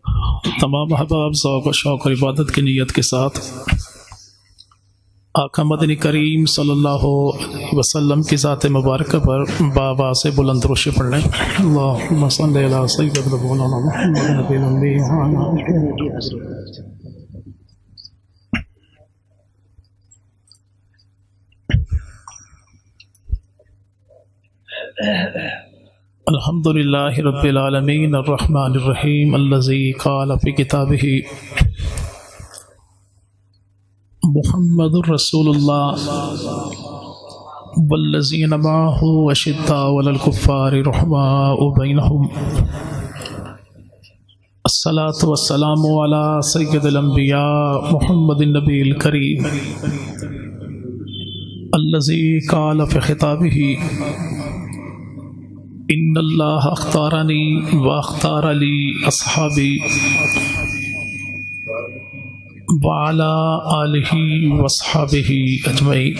تمام احباب ذوق و شوق اور عبادت کی نیت کے ساتھ آقا مدنی کریم صلی اللہ علیہ وسلم کی ذات مبارکہ پر بابا سے بلند روشے پڑھ لیں۔ اللہم صلی علی سیدنا مولانا محمد نبی الامی الحمد للہ رب العالمین الرحمن الرحیم الذی قال فی کتابہ محمد رسول اللہ والذین معہ اشداء علی الکفار رحماء بینہم الصلاۃ والسلام علی سید الانبیاء محمد النبی الکریم الذی قال فی خطابہ ان اللہ اختارنی واختار لی اصحابی وعلی آلہ واصحابہ اجمعین۔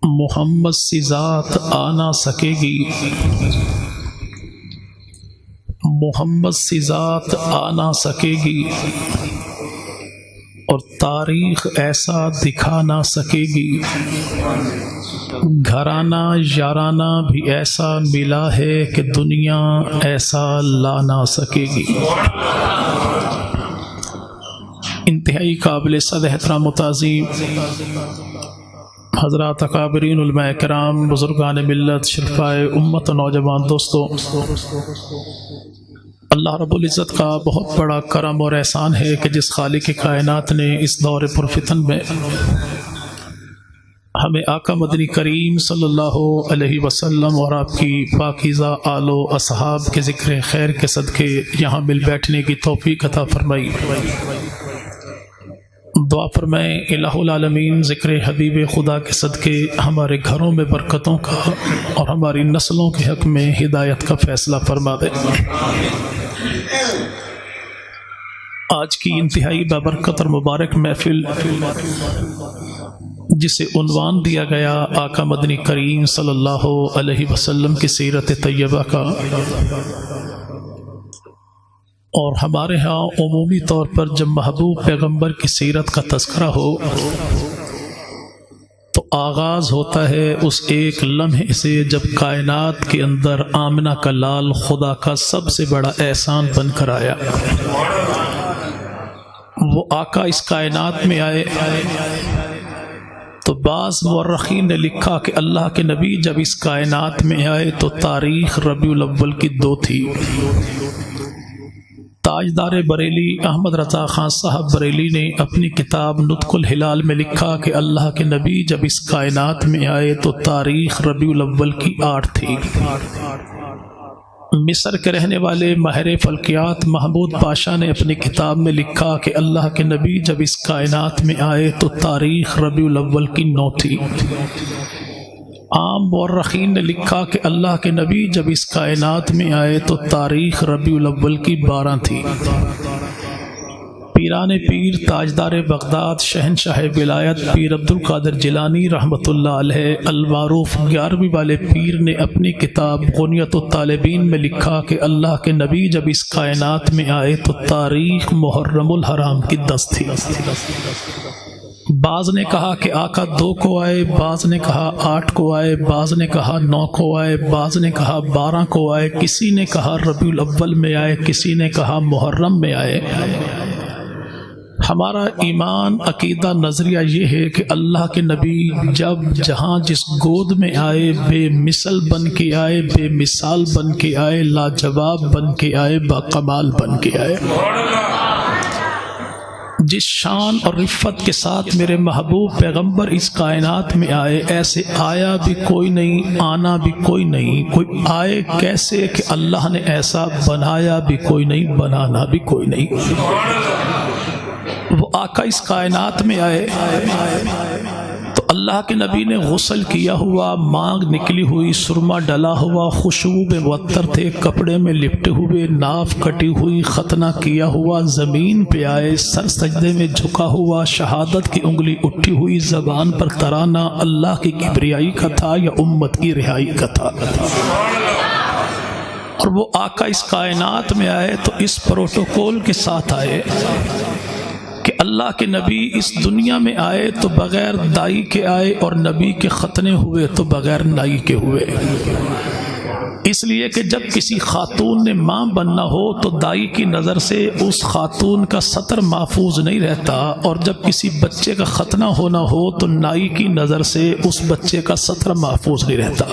محمد سی ذات آ نہ سکے گی، محمد سی ذات آ نہ سکے گی اور تاریخ ایسا دکھا نہ سکے گی، گھرانہ یارانہ بھی ایسا ملا ہے کہ دنیا ایسا لا نہ سکے گی۔ انتہائی قابل صد احترام و تعظیم حضرات اکابرین علماء کرام، بزرگان ملت، شرفائے امت و نوجوان دوستو، اللہ رب العزت کا بہت بڑا کرم اور احسان ہے کہ جس خالق کائنات نے اس دور پرفتن میں ہمیں آقا مدنی کریم صلی اللہ علیہ وسلم اور آپ کی پاکیزہ آل و اصحاب کے ذکر خیر کے صدقے یہاں مل بیٹھنے کی توفیق عطا فرمائی۔ دعا فرمائیں الہ العالمین ذکر حبیب خدا کے صدقے ہمارے گھروں میں برکتوں کا اور ہماری نسلوں کے حق میں ہدایت کا فیصلہ فرما دے۔ آج کی انتہائی بابرکت اور مبارک محفل جسے عنوان دیا گیا آقا مدنی کریم صلی اللہ علیہ وسلم کی سیرت طیبہ کا، اور ہمارے ہاں عمومی طور پر جب محبوب پیغمبر کی سیرت کا تذکرہ ہو تو آغاز ہوتا ہے اس ایک لمحے سے جب کائنات کے اندر آمنہ کا لال خدا کا سب سے بڑا احسان بن کر آیا۔ وہ آقا اس کائنات میں آئے تو بعض مورخین نے لکھا کہ اللہ کے نبی جب اس کائنات میں آئے تو تاریخ ربیع الاول کی 2 تھی۔ تاجدار بریلی احمد رضا خان صاحب بریلی نے اپنی کتاب نطق الہلال میں لکھا کہ اللہ کے نبی جب اس کائنات میں آئے تو تاریخ ربیع الاول کی 8 تھی۔ مصر کے رہنے والے ماہر فلکیات محمود پاشا نے اپنی کتاب میں لکھا کہ اللہ کے نبی جب اس کائنات میں آئے تو تاریخ ربیع الاول کی 9 تھی۔ عام مورخین نے لکھا کہ اللہ کے نبی جب اس کائنات میں آئے تو تاریخ ربیع الاول کی 12 تھی۔ پیران پیر تاجدار بغداد شہنشاہ ولایت پیر عبد القادر جیلانی رحمۃ اللہ علیہ المعروف 11ویں والے پیر نے اپنی کتاب غنیۃ الطالبین میں لکھا کہ اللہ کے نبی جب اس کائنات میں آئے تو تاریخ محرم الحرام کی 10 تھی۔ بعض نے کہا کہ آقا 2 کو آئے، بعض نے کہا 8 کو آئے، بعض نے کہا 9 کو آئے، بعض نے کہا 12 کو آئے، کسی نے کہا ربیع الاول میں آئے، کسی نے کہا محرم میں آئے۔ ہمارا ایمان عقیدہ نظریہ یہ ہے کہ اللہ کے نبی جب جہاں جس گود میں آئے بے مثل بن کے آئے، بے مثال بن کے آئے، لاجواب بن کے آئے، باکمال بن کے آئے۔ جس شان اور رفت کے ساتھ میرے محبوب پیغمبر اس کائنات میں آئے، ایسے آیا بھی کوئی نہیں، آنا بھی کوئی نہیں۔ کوئی آئے کیسے کہ اللہ نے ایسا بنایا بھی کوئی نہیں، بنانا بھی کوئی نہیں۔ وہ آقا اس کائنات میں آئے تو اللہ کے نبی نے غسل کیا ہوا، مانگ نکلی ہوئی، سرما ڈلا ہوا، خوشبو میں معطر تھے، کپڑے میں لپٹے ہوئے، ناف کٹی ہوئی، ختنہ کیا ہوا، زمین پہ آئے، سر سجدے میں جھکا ہوا، شہادت کی انگلی اٹھی ہوئی، زبان پر ترانہ اللہ کی کبریائی کا تھا یا امت کی رہائی کا تھا؟ اور وہ آقا اس کائنات میں آئے تو اس پروٹوکول کے ساتھ آئے کہ اللہ کے نبی اس دنیا میں آئے تو بغیر دائی کے آئے اور نبی کے ختنے ہوئے تو بغیر نائی کے ہوئے۔ اس لیے کہ جب کسی خاتون نے ماں بننا ہو تو دائی کی نظر سے اس خاتون کا سطر محفوظ نہیں رہتا، اور جب کسی بچے کا ختنہ ہونا ہو تو نائی کی نظر سے اس بچے کا سطر محفوظ نہیں رہتا۔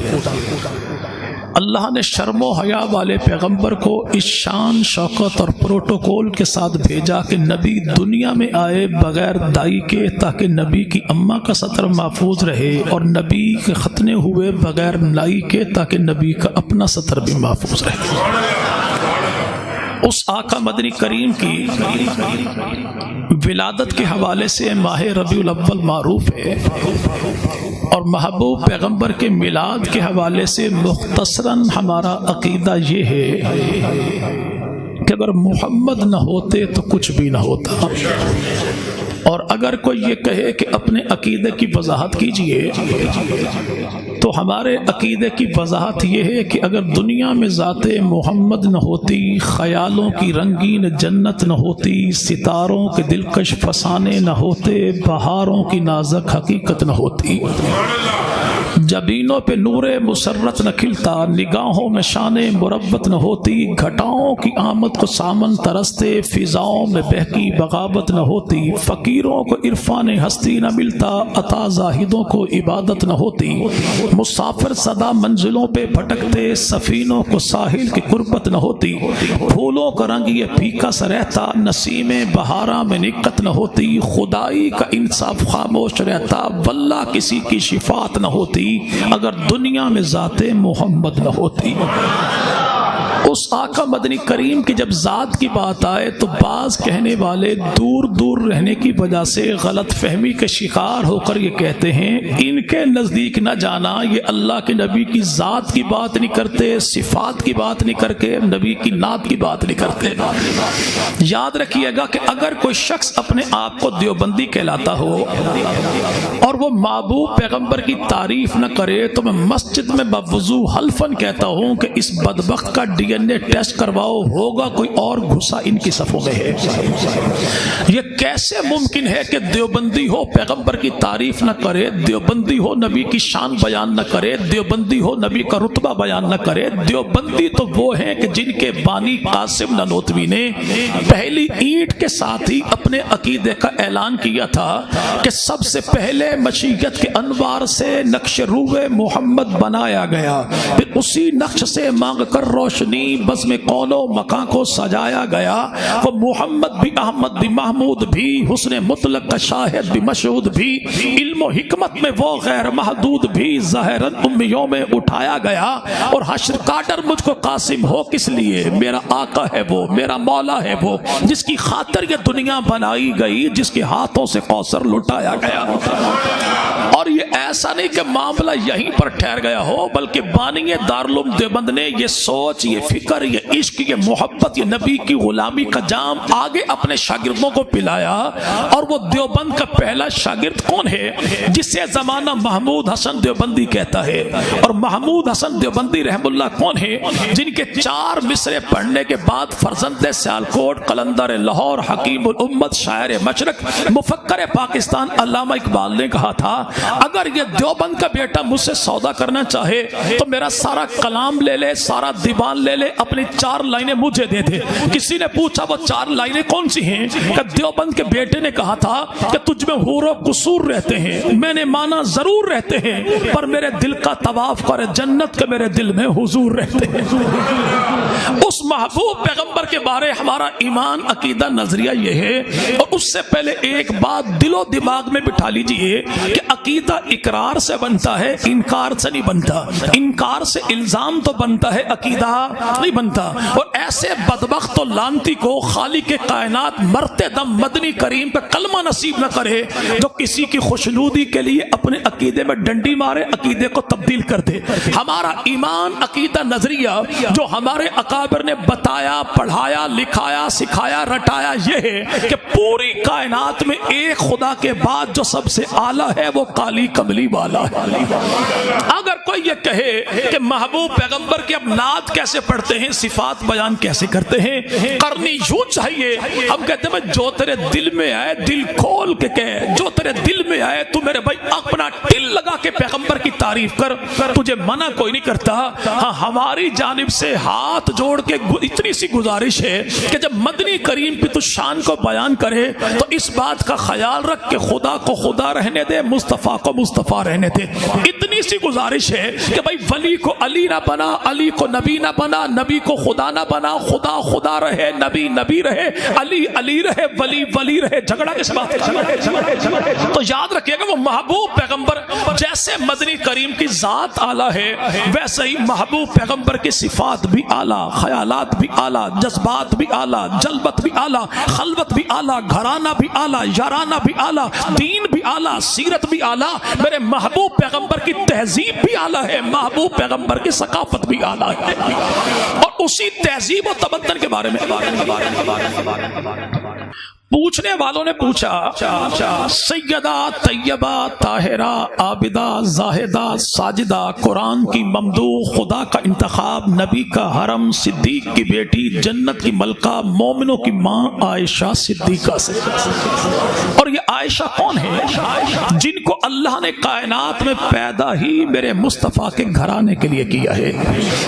اللہ نے شرم و حیا والے پیغمبر کو اس شان شوکت اور پروٹوکول کے ساتھ بھیجا کہ نبی دنیا میں آئے بغیر دائی کے، تاکہ نبی کی اماں کا سطر محفوظ رہے، اور نبی کے ختنے ہوئے بغیر نائی کے تاکہ نبی کا اپنا سطر بھی محفوظ رہے۔ اس آقا مدنی کریم کی ولادت کے حوالے سے ماہ ربیع الاول معروف ہے، اور محبوب پیغمبر کے میلاد کے حوالے سے مختصراً ہمارا عقیدہ یہ ہے کہ اگر محمد نہ ہوتے تو کچھ بھی نہ ہوتا۔ اور اگر کوئی یہ کہے کہ اپنے عقیدے کی وضاحت کیجئے تو ہمارے عقیدے کی وضاحت یہ ہے کہ اگر دنیا میں ذات محمد نہ ہوتی، خیالوں کی رنگین جنت نہ ہوتی، ستاروں کے دلکش فسانے نہ ہوتے، بہاروں کی نازک حقیقت نہ ہوتی، جبینوں پہ نور مسرت نہ کھلتا، نگاہوں میں شان مروت نہ ہوتی، گھٹاؤں کی آمد کو سامن ترستے، فضاؤں میں بہکی بغاوت نہ ہوتی، فقیروں کو عرفان ہستی نہ ملتا، عطا زاہدوں کو عبادت نہ ہوتی، مسافر صدا منزلوں پہ بھٹکتے، سفینوں کو ساحل کی قربت نہ ہوتی، پھولوں کا رنگ یہ پھیکا سا رہتا، نسیم بہاراں میں نکت نہ ہوتی، خدائی کا انصاف خاموش رہتا، واللہ کسی کی شفاعت نہ ہوتی اگر دنیا میں ذات محمد نہ ہوتی۔ اس آقا مدنی کریم کی جب ذات کی بات آئے تو بعض کہنے والے دور دور رہنے کی وجہ سے غلط فہمی کے شکار ہو کر یہ کہتے ہیں ان کے نزدیک نہ جانا، یہ اللہ کے نبی کی ذات کی بات نہیں کرتے، صفات کی بات نہیں کر کے نبی کی نعت کی بات نہیں کرتے۔ یاد رکھیے گا کہ اگر کوئی شخص اپنے آپ کو دیوبندی کہلاتا ہو اور وہ محبوب پیغمبر کی تعریف نہ کرے تو میں مسجد میں بوضو حلفاً کہتا ہوں کہ اس بدبخت کا ڈی این اے ٹیسٹ کرواؤ، ہوگا کوئی اور گھسا ان کی صفوں میں ہے۔ یہ کیسے ممکن ہے کہ دیوبندی ہو پیغمبر کی تعریف نہ کرے، دیوبندی ہو نبی کی شان بیان نہ کرے، دیوبندی ہو نبی کا رتبہ بیان نہ کرے؟ دیوبندی تو وہ ہیں کہ جن کے بانی قاسم نانوتوی نے پہلی اینٹ کے ساتھ ہی اپنے عقیدے کا اعلان کیا تھا کہ سب سے پہلے مشیت کے انوار سے نقش روح محمد بنایا گیا، پھر اسی نقش سے مانگ کر روشنی بزم کون و مکان کو سجایا گیا، وہ محمد بھی احمد بھی محمود بھی حسن مطلق کا شاہد بھی مشہود بھی، علم و حکمت میں وہ غیر محدود بھی، ظاہراً امیوں میں اٹھایا گیا، اور حشر کا ڈر مجھ کو قاسم ہو کس لیے؟ میرا آقا ہے وہ، میرا مولا ہے وہ، جس کی خاطر یہ دنیا بنائی گئی، جس کے ہاتھوں سے کوثر لٹایا گیا۔ اور یہ ایسا نہیں کہ معاملہ یہیں پر ٹھہر گیا ہو، بلکہ بانی دارالعلوم دیوبند نے یہ سوچ، یہ فکر، یہ عشق، یہ محبت، یہ نبی کی غلامی کا جام آگے اپنے شاگردوں کو پلایا۔ اور وہ دیوبند کا پہلا شاگرد کون ہے؟ جسے زمانہ محمود حسن دیوبندی کہتا ہے۔ اور محمود حسن دیوبندی رحم اللہ کون ہے؟ جن کے 4 مصرے پڑھنے کے بعد فرزند سیالکوٹ، قلندر لاہور، حکیم الامت، شاعر مشرق، مفکر پاکستان علامہ اقبال نے کہا تھا اگر یہ دیوبند کا بیٹا مجھ سے سودا کرنا چاہے تو میرا سارا کلام لے لے، سارا دیوان لے لے، اپنی 4 لائنیں مجھے دے دے۔ کسی نے پوچھا وہ 4 لائنیں کون سی ہیں؟ کہ دیوبند کے بیٹے نے کہا تھا کہ تجھ میں حور و قصور رہتے ہیں، میں نے مانا ضرور رہتے ہیں، پر میرے دل کا طواف کر جنت کے میرے دل میں حضور رہتے ہیں۔ اس محبوب پیغمبر کے بارے ہمارا ایمان، عقیدہ، نظریہ یہ ہے۔ اور اس سے پہلے ایک بات دل و دماغ میں بٹھا لیجئے کہ عقیدہ اقرار سے بنتا ہے، انکار سے نہیں بنتا۔ انکار سے الزام تو بنتا ہے، عقیدہ نہیں بنتا۔ اور ایسے بدبخت و لانتی کو خالق کائنات مرتے دم مدنی کریم کا کلمہ نصیب نہ کرے جو کسی کی خوشنودی کے لیے اپنے عقیدے میں ڈنڈی مارے، عقیدے کو تبدیل کر دے۔ ہمارا ایمان، عقیدہ، نظریہ جو ہمارے اکابر نے بتایا، پڑھایا، لکھایا، سکھایا، رٹایا یہ ہے کہ پوری کائنات میں ایک خدا کے بعد جو سب سے اعلیٰ ہے وہ کالی کملی والا ہے۔ اگر کوئی یہ کہے کہ محبوب پیغمبر کی اب نعت کیسے پڑھ پڑھتے ہیں صفات بیان کیسے کرتے ہیں؟ کرنی یوں چاہیے، ہم کہتے ہیں جو تیرے دل میں آئے دل کھول کے کہے، جو تیرے دل میں آئے تو میرے بھائی اپنا دل لگا کے پیغمبر کی تعریف کر، تجھے منع کوئی نہیں کرتا۔ ہاں ہماری جانب سے ہاتھ جوڑ کے اتنی سی گزارش ہے کہ جب مدنی کریم کی تو شان کو بیان کرے تو اس بات کا خیال رکھ کہ خدا کو خدا رہنے دے، مصطفیٰ کو مصطفیٰ رہنے دے۔ اتنی سی گزارش ہے کہ بھائی ولی کو علی نہ بنا، علی کو نبی نہ بنا، نبی کو خدا نہ بنا، خدا خدا رہے، نبی نبی رہے، علی علی رہے، ولی ولی رہے۔ جھگڑا کس بات کا؟ تو یاد رکھیے گا وہ محبوب پیغمبر جیسے مدنی کریم کی ذات اعلیٰ ہے ویسے ہی محبوب پیغمبر کی صفات بھی اعلیٰ، خیالات بھی اعلیٰ، جذبات بھی اعلیٰ، جلبت بھی اعلیٰ، خلوت بھی اعلیٰ، گھرانہ بھی اعلیٰ، یارانہ بھی اعلیٰ، دین بھی اعلیٰ، سیرت بھی اعلیٰ۔ میرے محبوب پیغمبر کی تہذیب بھی اعلیٰ ہے، محبوب پیغمبر کی ثقافت بھی اعلیٰ ہے۔ اور اسی تہذیب و تمدن کے بارے میں پوچھنے والوں نے پوچھا، سیدہ طیبہ طاہرہ عابدہ زاہدہ ساجدہ، قرآن کی ممدوح، خدا کا انتخاب، نبی کا حرم، صدیق کی بیٹی، جنت کی ملکہ، مومنوں کی ماں عائشہ صدیقہ سے۔ اور یہ عائشہ کون ہے؟ جن کو اللہ نے کائنات میں پیدا ہی میرے مصطفیٰ کے گھرانے کے لیے کیا ہے۔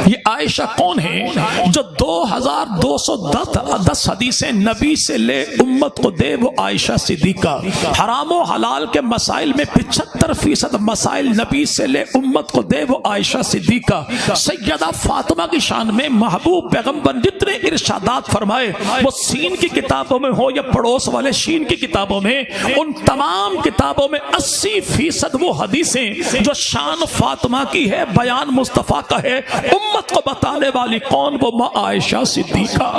یہ عائشہ کون ہے جو 2210 حدیثیں نبی سے لے امت کو دے؟ وہ عائشہ صدیقہ۔ حرام و حلال کے مسائل میں 75% مسائل نبی سے لے امت کو دے، وہ عائشہ صدیقہ۔ سیدہ فاطمہ کی شان میں محبوب پیغمبر جتنے ارشادات فرمائے، وہ سین کی کتابوں میں ہو یا پڑوس والے شین کی کتابوں میں، ان تمام کتابوں میں 80% وہ حدیثیں جو شان فاطمہ کی ہے، بیان مصطفیٰ کا ہے، امت کو بتانے والی کون؟ وہ ماں عائشہ صدیقہ۔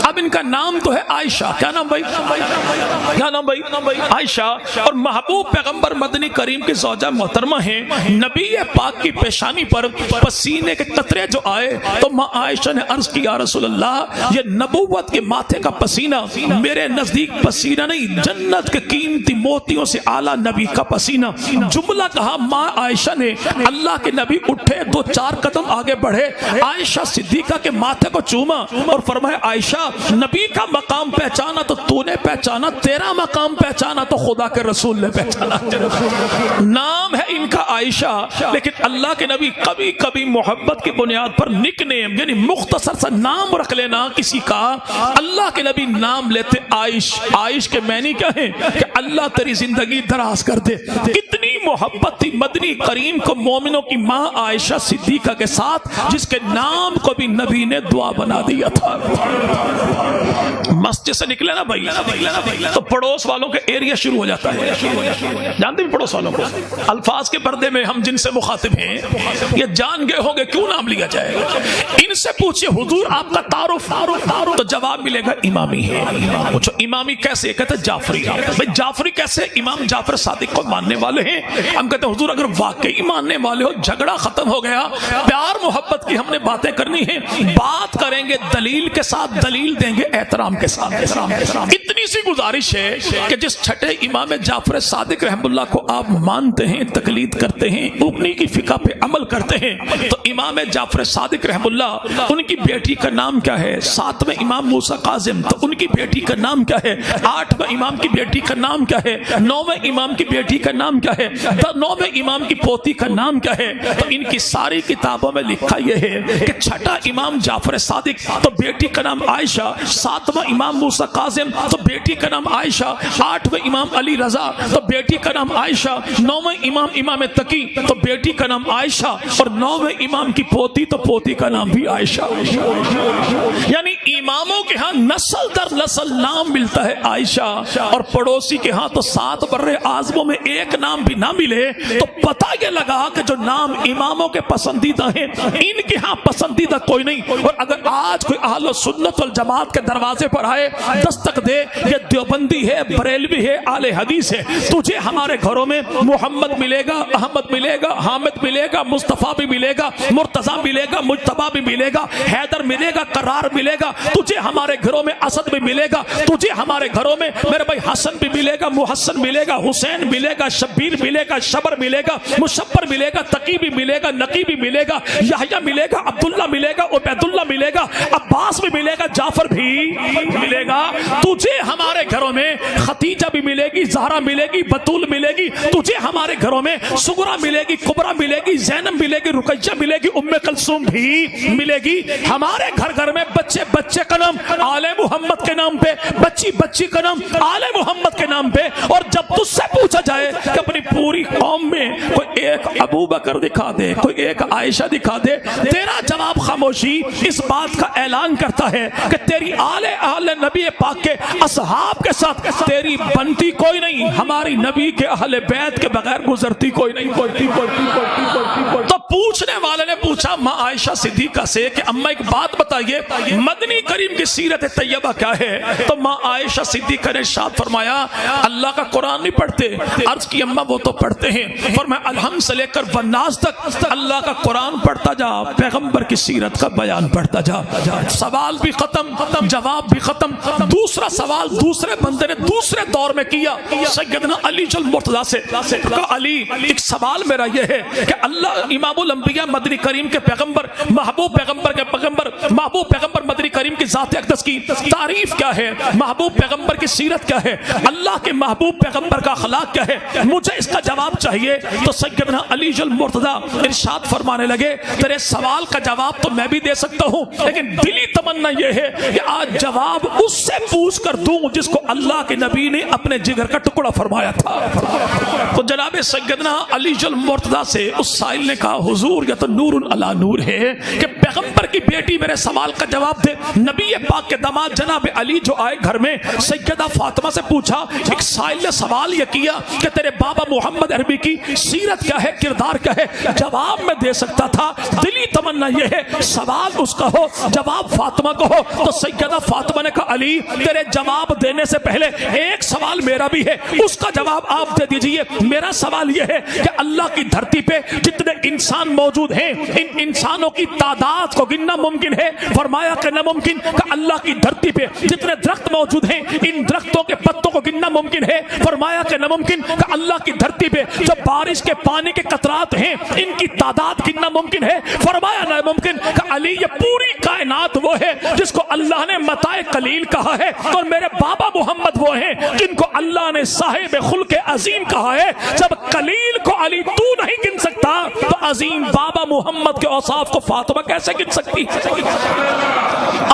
اب ان کا نام تو ہے عائشہ، کیا نام بھائی؟ کیا نام بھائی؟ عائشہ۔ اور محبوب پیغمبر مدنی کریم کی زوجہ محترمہ ہیں۔ نبی پاک کی پیشانی پر پسینے کے قطرے جو آئے تو ماں عائشہ نے عرض کی، یا رسول اللہ، یہ نبوت کے ماتھے کا پسینہ میرے نزدیک پسینہ نہیں، جنت کے قیمتی موتیوں سے اعلیٰ نبی کا پسینہ۔ جملہ کہا ماں عائشہ نے۔ اللہ کے نبی اٹھے، 2-4 قدم آگے بڑھے، عائشہ صدیقہ کے ماتھے کو چوما اور فرمایا، عائشہ نبی کا مقام پہچانا تو تو نے پہچانا، تیرا مقام پہچانا تو خدا کے رسول نے پہچانا۔ نام ہے ان کا عائشہ، لیکن اللہ کے نبی کبھی کبھی محبت کی بنیاد پر نک نیم یعنی مختصر سا نام رکھ لینا کسی کا۔ اللہ کے نبی نام لیتے عائش۔ عائش کے معنی کیا ہے؟ کہ اللہ تیری زندگی دراز کر دے۔ کتنی محبت تھی مدنی کریم کو مومنوں کی ماں عائشہ صدیقہ کے ساتھ، جس کے نام کو بھی نبی نے دعا بنا دیا تھا۔ مسجد سے نکلے نا بھائی تو پڑوس والوں کے ایریا شروع ہو جاتا ہے۔ جانتے ہیں پڑوس والوں کو؟ الفاظ کے پردے میں ہم جن سے مخاطب ہیں یہ جان گئے ہوں گے کیوں نام لیا جائے گا۔ ان سے پوچھئے حضور آپ کا تعارف، تو جواب ملے گا امامی ہے۔ پوچھو امامی کیسے؟ کہتے جعفری۔ بھائی جعفری کیسے؟ امام جعفر صادق کو ماننے والے ہیں۔ ہم کہتے ہیں حضور اگر واقعی ماننے والے ہو، جھگڑا ختم ہو گیا، پیار محبت کی ہم نے باتیں کرنی ہیں، بات کریں گے دلیل کے ساتھ، دلیل دیں گے احترام کے ساتھ۔ اتنی سی گزارش ہے کہ جس چھٹے امام جعفر صادق رحم اللہ کو آپ مانتے ہیں، تقلید کرتے ہیں، انہی کی فقہ پہ عمل کرتے ہیں، تو امام جعفر صادق رحم اللہ ان کی بیٹی کا نام کیا ہے؟ 7ویں امام موسیٰ کاظم، تو ان کی بیٹی کا نام کیا ہے؟ 8ویں امام کی بیٹی کا نام کیا ہے؟ 9ویں امام کی بیٹی کا نام کیا ہے؟ 9ویں امام کی پوتی کا نام کیا ہے؟ تو ان کی ساری کتابوں میں لکھا یہ ہے کہ چھٹا امام جعفر صادق تو بیٹی کا نام عائشہ، 7واں امام موسیٰ کاظم تو بیٹی کا نام عائشہ، 8ویں امام علی رضا تو بیٹی کا نام عائشہ، 9ویں امام تقی تو بیٹی کا نام عائشہ، اور 9ویں امام کی پوتی تو پوتی کا نام بھی عائشہ۔ یعنی اماموں کے ہاں نسل در نسل نام ملتا ہے عائشہ، اور پڑوسی کے ہاں تو 7 بر اعظموں میں ایک نام بھی نہ ملے تو پتہ یہ لگا کہ جو نام اماموں کے پسندیدہ ہیں ان کے ہاں پسندیدہ کوئی نہیں۔ اور اگر آج کوئی اہل سنت والجماعت کے دروازے پر آئے، دستک دے، یہ دیوبندی ہے، بریلوی ہے، اہل حدیث ہے، تجھے ہمارے گھروں میں محمد ملے گا، احمد ملے گا، حامد ملے گا، مصطفیٰ بھی ملے گا، مرتضیٰ ملے گا، مجتبیٰ بھی ملے گا، حیدر ملے گا، قرار ملے گا، تجھے ہمارے گھروں میں اسد بھی ملے گا، تجھے ہمارے گھروں میں میرے بھائی حسن بھی ملے گا، محسن ملے گا، حسین ملے گا، شبیر ملے گا، شبر ملے گا، مشبر ملے گا، تقی بھی ملے گا، نقی بھی ملے گا، یحییٰ ملے گا، عبداللہ ملے گا، عبید اللہ ملے گا، عباس بھی ملے گا، جعفر بھی ملے گا۔ تجھے ہمارے گھروں میں خدیجہ بھی ملے گی، زہرا ملے گی، بطول ملے گی، تجھے ہمارے گھروں میں سغرا ملے گی، کبرا ملے گی، زینب ملے گی، رقیہ ملے گی، ام کلثوم بھی ملے گی۔ ہمارے گھر گھر میں بچے بچے کا نام آل محمد کے نام پہ، بچی بچی کا نام آل محمد کے نام پہ۔ اور جب تجھ سے پوچھا جائے کہ اپنی پوری قوم میں کوئی ایک ابو بکر دکھا دے، کوئی ایک عائشہ دکھا دے، تیرا جواب خاموشی اس بات کا اعلان کرتا ہے کہ تیری آل نبی پاک کے اصحاب کے ساتھ تیری بنتی کوئی نہیں، ہماری نبی کے اہل بیت کے بغیر گزرتی کوئی نہیں۔ تو پوچھنے والے نے پوچھا ماں عائشہ صدیقہ سے کہ اماں ایک بات بتائیے، مدنی کریم کی سیرت طیبہ کیا ہے؟ تو ماں عائشہ صدیقہ نے ارشاد فرمایا اللہ کا قرآن نہیں پڑھتے؟ عرض کی اماں وہ تو پڑھتے ہیں۔ فرمایا الحمد سے لے کر والناس تک اللہ کا قرآن پڑھتا جا، پیغمبر کی سیرت کا بیان پڑھتا جا۔ سوال بھی ختم، جواب بھی ختم۔ دوسرا سوال دوسرے بندے نے دوسرے دور میں کیا سیدنا علی المرتضیٰ سے۔ علی ایک سوال میرا یہ ہے کہ اللہ امام الانبیاء مدنی کریم کے پیغمبر، محبوب پیغمبر کے پیغمبر، محبوب پیغمبر مدنی کریم کی ذات اقدس کی تعریف کیا ہے؟ محبوب پیغمبر کی سیرت کیا ہے؟ اللہ کے محبوب پیغمبر کا اخلاق کیا ہے؟ مجھے اس کا جواب چاہیے۔ تو سیدنا علی المرتضیٰ ارشاد فرمانے لگے تیرے سوال کا جواب تو میں بھی دے سکتا ہوں، لیکن دلی تمنا یہ ہے کہ آج جواب اس سے پوچھ کر دوں جس کو اللہ کے نبی نے اپنے جگر کا ٹکڑا فرمایا تھا۔ تو جناب سیدنا علی المرتضیٰ سے اس سائل نے کہا حضور یہ تو نور علی نور ہے کہ پیغمبر کی بیٹی میرے سوال کا جواب دے۔ نبی پاک کے داماد جناب علی جو آئے گھر میں، سیدہ فاطمہ سے پوچھا، ایک سائل نے سوال یہ کیا کہ تیرے بابا محمد عربی کی سیرت کیا ہے، کردار کیا ہے؟ جواب میں دے سکتا تھا، دلی تمنا یہ ہے سوال اس کا ہو، جواب فاطمہ کو ہو۔ تو سیدہ فاطمہ نے کہا علی تیرے جواب دینے سے پہلے ایک سوال میرا بھی ہے، اس کا جواب آپ دے دیجئے۔ میرا سوال یہ ہے کہ اللہ کی دھرتی پہ جتنے انسان موجود ہیں، ان انسانوں کی تعداد کو گننا ممکن ہے؟ فرمایا کہ ناممکن۔ کہ اللہ کی دھرتی پہ جتنے درخت موجود ہیں، ان درختوں کے پتوں کو گننا ممکن ہے؟ فرمایا کہ ناممکن۔ کہ اللہ کی دھرتی پہ جو بارش کے پانی کے قطرات ہیں، ان کی تعداد گننا ممکن ہے؟ فرمایا ناممکن۔ کہ علی یہ پوری کائنات وہ ہے جس کو اللہ نے متاع قلیل کہا ہے، اور میرے بابا محمد وہ ہیں جن کو اللہ نے صاحب خلق عظیم کہا ہے۔ جب قلیل کو علی تو نہیں گن سکتا تو عظیم بابا محمد کے اوصاف کو فاطمہ کیسے گن سکتی؟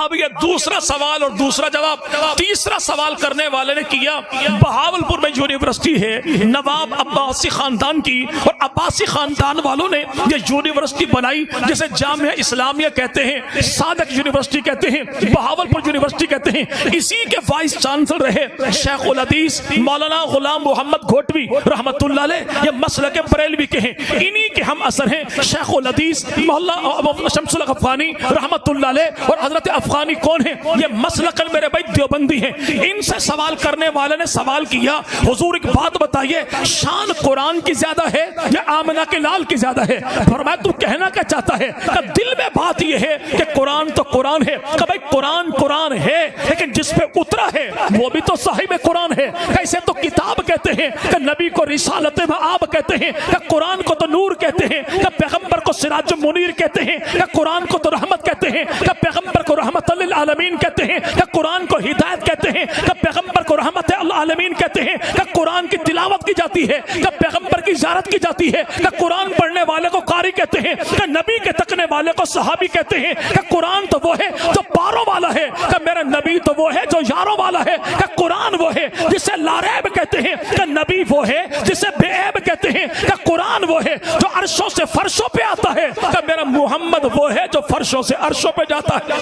اب یہ دوسرا سوال اور دوسرا جواب۔ تیسرا سوال کرنے والے نے کیا بہاولپور میں یونیورسٹی ہے نواب عباسی خاندان کی، اور عباسی خاندان والوں نے یہ یونیورسٹی بنائی جسے جامعہ اسلامیہ کہتے ہیں، صادق یونیورسٹی کہتے ہیں، بہاولپور یونیورسٹی کہتے ہیں۔ اسی کے وائس چانسلر رہے شیخ الحدیث مولانا غلام محمد گھوٹوی رحمت اللہ علیہ، یہ مسلک بریلوی کے ہیں، انہی کے ہم اثر ہیں شیخ الحدیث مولانا شمس الحق افغانی رحمت اللہ علیہ۔ اور حضرت افغانی کون ہیں؟ یہ مسلکن میرے بھائی دیوبندی ہیں۔ ان سے سوال کرنے والے نے سوال کیا حضور ایک بات بتائیے، شان قرآن کی زیادہ ہے یا آمنہ کے لال کی زیادہ ہے؟ فرمایا تو کہنا کیا چاہتا ہے؟ کہ دل میں بات یہ ہے کہ قرآن تو قرآن ہے، کہ بھائی قرآن قرآن ہے لیکن جس پہ اترا ہے وہ بھی تو صاحب قرآن ہے۔ کیسے تو کتاب کہتے ہیں، کہ نبی کو رسالت مآب کہتے ہیں، کہ قرآن کو تو نور کہتے ہیں، کہ پیغمبر کو سراج منیر کہتے ہیں، کہ قرآن کو تو رحمت کہتے ہیں، کہ پیغمبر کو رحمت للعالمین کہتے ہیں، کہ قرآن کو ہدایت کہتے ہیں، کہ پیغمبر کو رحمت العالمین کہتے ہیں، کہ قرآن کی تلاوت کی جاتی ہے، کہ پیغمبر کی زیارت کی جاتی ہے، کہ قرآن پڑھنے والے کو قاری کہتے ہیں، کہ نبی کے تکنے والے کو صحابی کہتے ہیں، کہ قرآن تو وہ ہے جو پاروں والا ہے، کہ میرا نبی تو وہ ہے جو یاروں والا ہے، کہ قرآن وہ ہے جسے لاریب کہتے ہیں، کہ نبی وہ ہے جسے بے عیب کہتے ہیں، کہ قرآن وہ ہے جو عرشوں سے فرشوں پہ آتا ہے، کہ میرا محمد وہ ہے جو فرشوں سے عرشوں پہ جاتا ہے۔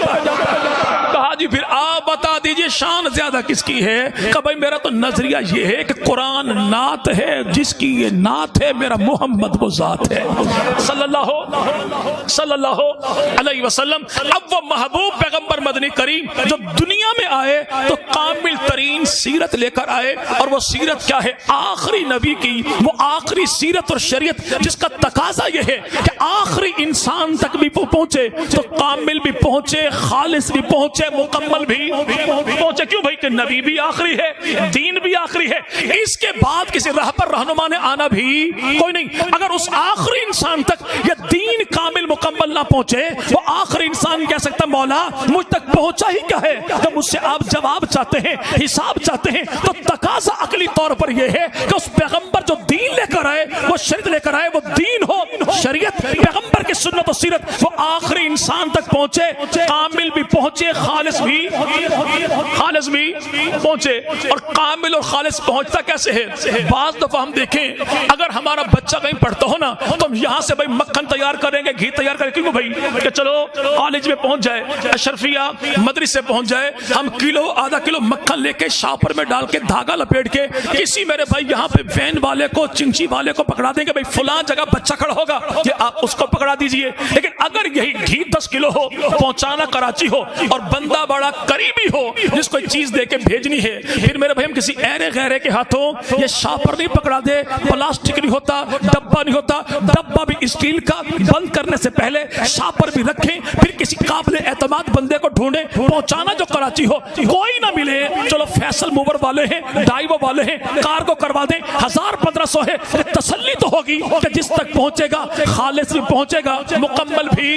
کہا جی پھر آپ بتا دیجئے شان زیادہ کس کی ہے؟ کہ بھائی میرا تو نظریہ یہ ہے کہ قرآن نعت ہے، جس کی یہ نعت ہے میرا محمد وہ ذات ہے صلی اللہ علیہ وسلم۔ اب وہ محبوب پیغمبر مدنی کریم جو دنیا میں آئے تو کامل ترین سیرت لے کر آئے، اور وہ سیرت کیا ہے؟ آخری نبی کی وہ آخری سیرت اور شریعت، جس کا تقاضا یہ ہے کہ آخری انسان تک بھی پہنچے تو کامل بھی پہنچے، خالص بھی پہنچے، مکمل بھی پہنچے۔ کیوں بھائی؟ کہ نبی بھی آخری ہے، دین بھی آخری ہے، اس کے بعد کسی راہ پر رہنما نے آنا بھی کوئی نہیں۔ اگر اس آخری انسان تک یہ دین کامل مکمل نہ پہنچے، وہ آخری انسان کہہ سکتا مولا مجھ تک پہنچا ہی کیا ہے؟ جب مجھ سے آپ جواب چاہتے ہیں، حساب چاہتے ہیں، تو تقاضا عقلی طور پر یہ ہے کہ اس پیغمبر جو دین لے کر آئے، وہ شریعت لے کر آئے، وہ دین ہو، شریعت، پیغمبر کی سنت و سیرت، وہ آخری انسان تک پہنچے، کامل بھی پہنچے، خالص بھی پہنچے۔ اور کامل اور خالص پہنچتا کیسے ہے؟ بعض دفعہ ہم دیکھیں اگر ہمارا بچہ کہیں پڑھتا ہو نا، تو ہم یہاں سے بھائی مکھن تیار کریں گے، گھی تیار کریں گے، کیوں بھائی؟ کہ چلو کالج میں پہنچ جائے، اشرفیہ مدرسے پہنچ جائے، ہم کلو آدھا کلو مکھن لے کے شاپر میں ڈال کے دھاگا لپیٹ کے کسی میرے بھائی یہاں پہ وین والے کو، چنچی والے کو پکڑا دیں گے، بھائی فلاں جگہ بچہ کھڑا ہوگا، یہ آپ اس کو پکڑا دیجئے۔ لیکن اگر یہی گھی 10 کلو ہو، پہنچانا کراچی ہو، اور بندہ بڑا قریبی ہو جس کو چیز دے کے بھیجنی ہے، پھر میرے بھائی ہم کسی ایرے غیرے کے ہاتھوں یہ شاپر نہیں پکڑا دے، پلاسٹک نہیں ہوتا، ڈبہ نہیں ہوتا، ڈبہ بھی اسٹیل کا، بند کرنے سے پہلے شاپر بھی رکھیں، پھر کسی قابل اعتماد بندے کو ڈھونڈیں، پہنچانا جو کراچی ہو، کوئی نہ ملے، چلو فیصل موور والے ہیں، ڈائیو والے ہیں، کار کو کروا دیں، 1000-1500 ہے، تسلی تو ہوگی کہ جس تک پہنچے گا خالص بھی پہنچے گا، مکمل بھی۔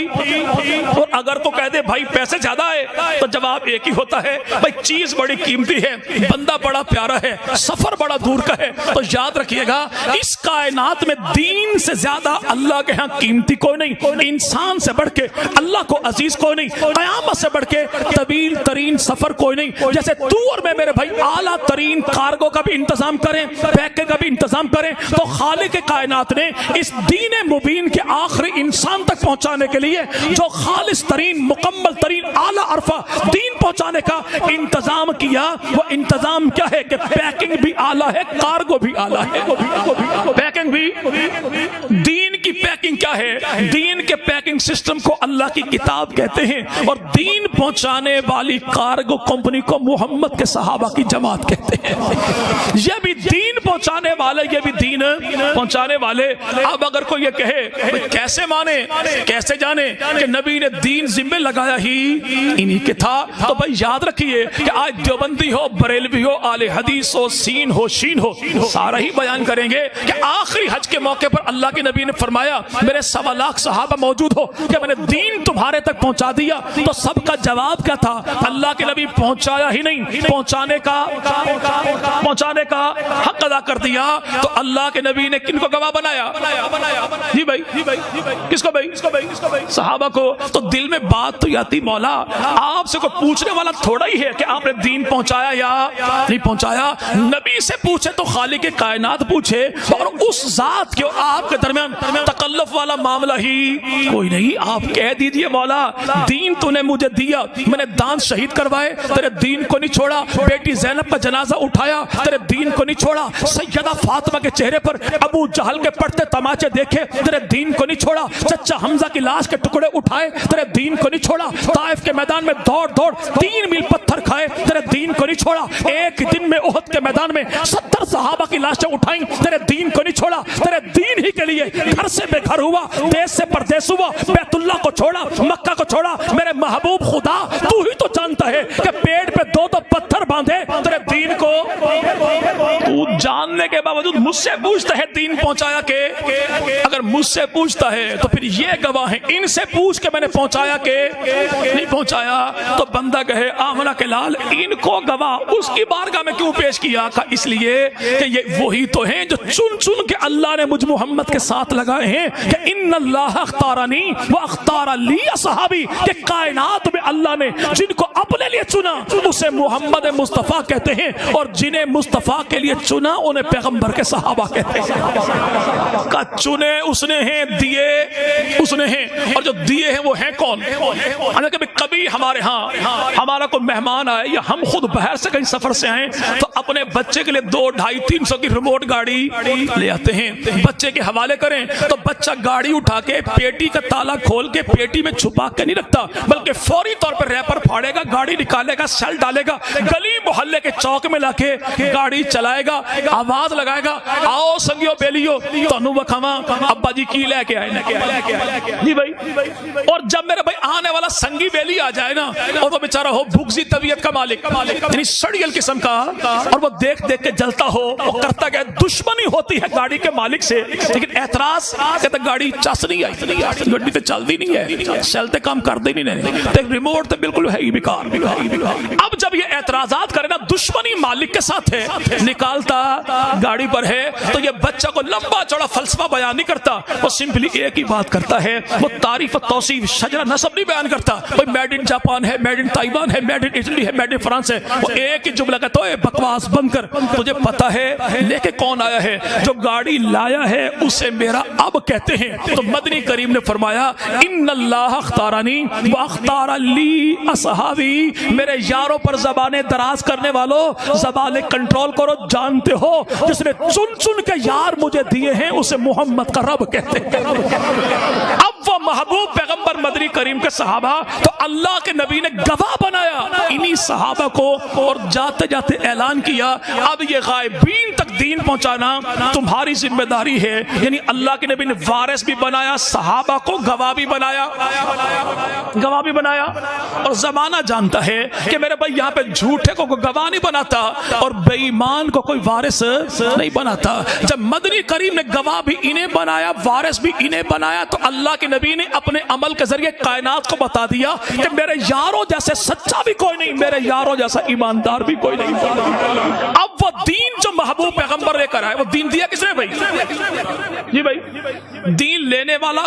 اور اگر تو کہہ دے بھائی پیسے زیادہ ہے، تو جواب ایک ہی ہوتا ہے، بھائی چیز بڑی قیمتی ہے، بندہ بڑا پیارا ہے، سفر بڑا دور کا ہے، تو یاد رکھیے گا اس کائنات میں دین سے زیادہ اللہ کے ہاں قیمتی کوئی نہیں، انسان سے بڑھ کے اللہ کو عزیز کوئی نہیں، قیامت سے بڑھ کے طویل ترین سفر کوئی نہیں۔ جیسے تو اور میں میرے بھائی اعلیٰ ترین کارگو کا بھی انتظام کریں، پیکے کا بھی انتظام کریں، تو خالق کائنات نے اس دین مبین کے آخری انسان تک پہنچانے کے لیے جو خالص ترین، مکمل ترین، اعلیٰ عرفہ دین پہنچانے کا انتظام کیا، وہ انتظام کیا ہے کہ پیکنگ بھی اعلیٰ ہے، کارگو بھی اعلیٰ ہے، پیکنگ بھی۔ دین کی پیکنگ کیا ہے؟ دین کے پیکنگ سسٹم کو اللہ کی کتاب کہتے ہیں، اور دین پہنچانے والی کارگو کمپنی کو محمد کے صحابہ کی جماعت کہتے ہیں۔ یہ بھی دین پہنچانے والے، یہ بھی دین پہنچانے والے۔ اب اگر کوئی یہ کہے کیسے مانے، کیسے جانے کہ نبی نے دین ذمہ لگایا ہی انہی کے تھا، تو بھائی یاد رکھیے کہ آج دیوبندی ہو، بریلوی ہو، اہل حدیث ہو، سین ہو، شین ہو، سارا ہی بیان کریں گے کہ آخری حج کے موقع پر اللہ کے نبی نے فرمایا میرے 1.25 لاکھ صحابہ موجود ہو کہ میں نے دین تمہارے تک پہنچا دیا، تو سب کا جواب کیا تھا؟ اللہ کے نبی پہنچایا ہی نہیں، پہنچانے کا حق ادا کر دیا۔ تو اللہ کے نبی نے کن کو گواہ بنایا؟ جی بھائی، کس کو بھائی؟ صحابہ کو۔ تو دل میں بات تو آتی مولا آپ سے کوئی پوچھنے والا تھوڑا ہی ہے کہ آپ نے دین پہنچایا یا نہیں پہنچایا۔ نبی سے پوچھے تو خالق کائنات پوچھے، اور اس ذات کے اور آپ کے درمیان تکلف والا معاملہ ہی کوئی نہیں۔ آپ کہہ دیجئے مولا دین تو نے مجھے دیا، میں نے دانت شہید کروائے، تیرے دین کو نہیں چھوڑا، بیٹی زینب کا جنازہ اٹھایا، تیرے دین کو نہیں چھوڑا، سیدہ فاطمہ کے چہرے پر ابو جہل کے پڑتے تماچے دیکھے، تیرے دین کو نہیں چھوڑا، چچا حمزہ کی لاش کے ٹکڑے اٹھائے، تیرے دین کو نہیں چھوڑا، طائف کے میدان میں دوڑ 3 میل پتھر کھائے، تیرے دین کو نہیں چھوڑا، ایک دن میں احد کے میدان میں 70 صحابہ کی لاشیں اٹھائیں، تیرے دین کو نہیں چھوڑا، تیرے دین ہی کے لیے گھر سے بے گھر ہوا، دیس سے پردیس ہوا، بیت اللہ کو چھوڑا، مکہ کو چھوڑا۔ میرے محبوب خدا تو ہی تو جانتا ہے کہ پیٹ پہ 2 پتھر باندھے تیرے دین کو، تو جاننے کے باوجود مجھ سے پوچھتا ہے دین پہنچایا کہ؟ اگر مجھ سے پوچھتا ہے تو پھر یہ گواہ ہے، ان سے پوچھ کے میں نے پہنچایا کہ نہیں پہنچایا، تو بندہ کہے آمنہ کے لال ان کو گواہ اس کی بارگاہ میں کیوں پیش کیا؟ اس لیے کہ یہ وہی تو ہیں جو چن کے اللہ نے مجھ محمد کے ساتھ لگائے ہیں کہ ان اللہ اختارنی و اختار لی صحابی، کہ کائنات میں اللہ نے جن کو اپنے لیے چنا اسے محمد مصطفیٰ کہتے ہیں، اور جنہیں مصطفیٰ کے لیے چنا انہیں پیغمبر کے صحابہ کہتے ہیں کہ چنے اس نے ہیں، دیے اس نے ہیں، اور جو دیے ہیں وہ ہیں کون؟ کبھی ہمارے ہاں ہمارا کوئی مہمان آئے یا ہم خود باہر سے کہیں سفر سے آئیں تو اپنے بچے کے لیے 200, 250, 300 کی ریموٹ گاڑی لے آتے ہیں، بچے کے حوالے کریں تو بچہ گاڑی اٹھا کے پیٹی کا تالا کھول کے پیٹی میں چھپا کے نہیں رکھتا، بلکہ فوری طور پر ریپر پھاڑے گا، گاڑی نکالے گا، سیل ڈالے گا، گلی محلے کے چوک میں لا کے گاڑی چلائے گا، آواز لگائے گا، آؤ سنگیو بیلیو تانوں وکھاواں ابا جی کی لے کے آئے نہیں بھائی۔ اور جب میرے بھائی آنے والا سنگی بیلی آ جائے نا، اور وہ بیچارہ ہو بغضی طبیعت کا مالک، یعنی سڑیل قسم کا، اور وہ دیکھ دیکھ کے جلتا ہو، وہ کرتا گیا، دشمنی ہوتی ہے گاڑی کے مالک سے، لیکن اعتراض کہتا گاڑی چس نہیں آئی، گاڑی تو چلتی نہیں ہے، چلتے کام کرتے نہیں، ریموٹ تو بالکل ہے ہی بیکار۔ اب جب یہ اعتراضات کرے نا، دشمنی مالک کے ساتھ ہے، نکالتا گاڑی پر ہے تو یہ بچہ کو لمبا چوڑا فلسفہ بیان نہیں کرتا، وہ سمپلی ایک ہی بات کرتا ہے، وہ تعریف و توصیف شجرہ نسب نہیں بیان کرتا، کوئی میڈ ان جاپان ہے، میڈ ان تائیوان ہے، میڈ ان اٹلی ہے، میڈ ان فرانس ہے، وہ ایک ہی جملہ کہتا ہے بکواس بند کر، تجھے پتا ہے لے کے کون آیا ہے؟ جو گاڑی لایا ہے اسے میرا اب کہتے ہیں۔ تو مدنی کریم نے فرمایا ان اللہ اختارانی واختار لی اصحابی، میرے یاروں پر زبانیں دراز کرنے والوں زبانیں کنٹرول کرو، جانتے ہو جس نے چن چن کے یار مجھے دیے ہیں اسے محمد کا رب کہتے ہیں۔ اب وہ محبوب پیغمبر مدنی کریم کے صحابہ تو اللہ کے نبی نے گواہ بنایا انہی صحابہ کو، اور جاتے جاتے اعلان کیا اب یہ غائبین تک دین پہنچانا تمہاری ذمہ داری ہے، یعنی اللہ کے نبی نے وارث بھی بنایا، صحابہ کو گواہ بھی بنایا، گواہ بھی بنایا۔ اور زمانہ جانتا ہے کہ میرے بھائی یہاں پہ جھوٹے کو کوئی گواہ نہیں بناتا اور بے ایمان کو کوئی وارث نہیں بناتا۔ جب مدنی کریم نے گواہ بھی انہیں بنایا، وارث بھی انہیں بنایا، تو اللہ کے نبی نے اپنے عمل کے ذریعے کائنات کو بتا دیا کہ میرے یاروں جیسے سچا بھی کوئی نہیں، میرے یاروں جیسا ایماندار بھی کوئی نہیں۔ اب وہ دین جو محبوب پیغمبر لے کر آئے، وہ دین دیا کس نے بھائی؟ جی بھائی، دین لینے والا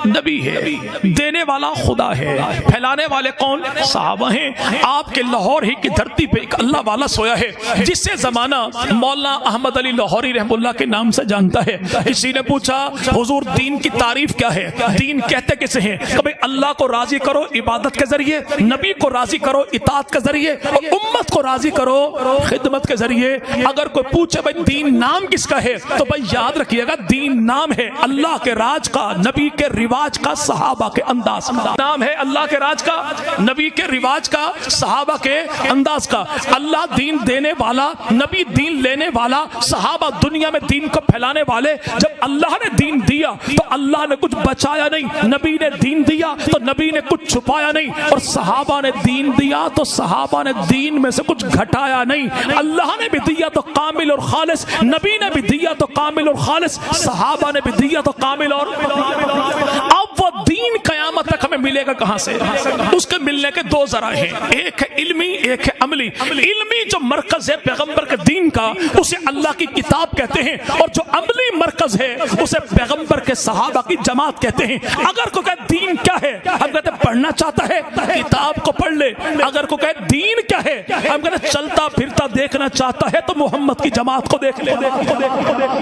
نبی ہے، دینے والا خدا ہے، پھیلانے والے کون؟ صحابہ ہیں۔ آپ کے لاہور ہی کی دھرتی پہ ایک اللہ والا سویا ہے جس سے زمانہ مولانا احمد علی لاہوری رحم اللہ کے نام سے جانتا ہے۔ کسی نے پوچھا حضور دین کی تعریف کیا ہے؟ دین کہتے کسے ہیں؟ کبھی اللہ کو راضی کرو عبادت کے ذریعے، نبی کو راضی کرو اطاعت کے ذریعے، اور امت کو راضی کرو خدمت کے ذریعے۔ اگر کوئی پوچھے بھائی دین نام کس کا ہے تو بھائی یاد رکھیے گا دین نام ہے اللہ کے راج کا، نبی کے رواج کا، صحابہ کے انداز کا۔ نام ہے اللہ کے راج کا، نبی کے رواج کا، صحابہ کے انداز کا۔ اللہ دین دینے والا، نبی دین لینے والا، صحابہ دنیا میں دین کو پھیلانے والے۔ جب اللہ نے دین دیا تو اللہ نے کچھ بچایا نہیں، نبی نے دین دیا تو نبی نے کچھ چھپایا نہیں، اور صحابہ نے دین دیا تو صحابہ نے دین میں سے کچھ گھٹایا نہیں۔ اللہ نے بھی دیا تو کامل اور خالص، نبی نے بھی دیا تو کامل اور خالص، صحابہ نے بھی دیا تو کامل اور۔ اب وہ دین قیامت تک ہمیں ملے گا کہاں سے؟ اس کے ملنے کے دو ذرائع ہیں، ایک ہے علمی، ایک ہے عملی۔ علمی جو مرکز ہے پیغمبر کے دین کا اسے اللہ کی کتاب کہتے ہیں، اور جو عملی مرکز ہے اسے پیغمبر کے صحابہ کی جماعت کہتے ہیں۔ اگر کوئی کہے دین کیا ہے، ہم کہتے ہیں پڑھنا چاہتا ہے کتاب کو پڑھ لے۔ اگر کوئی کہے دین کیا ہے، ہم کہتے ہیں چلتا پھرتا دیکھنا چاہتا ہے تو محمد کی جماعت کو دیکھ لے۔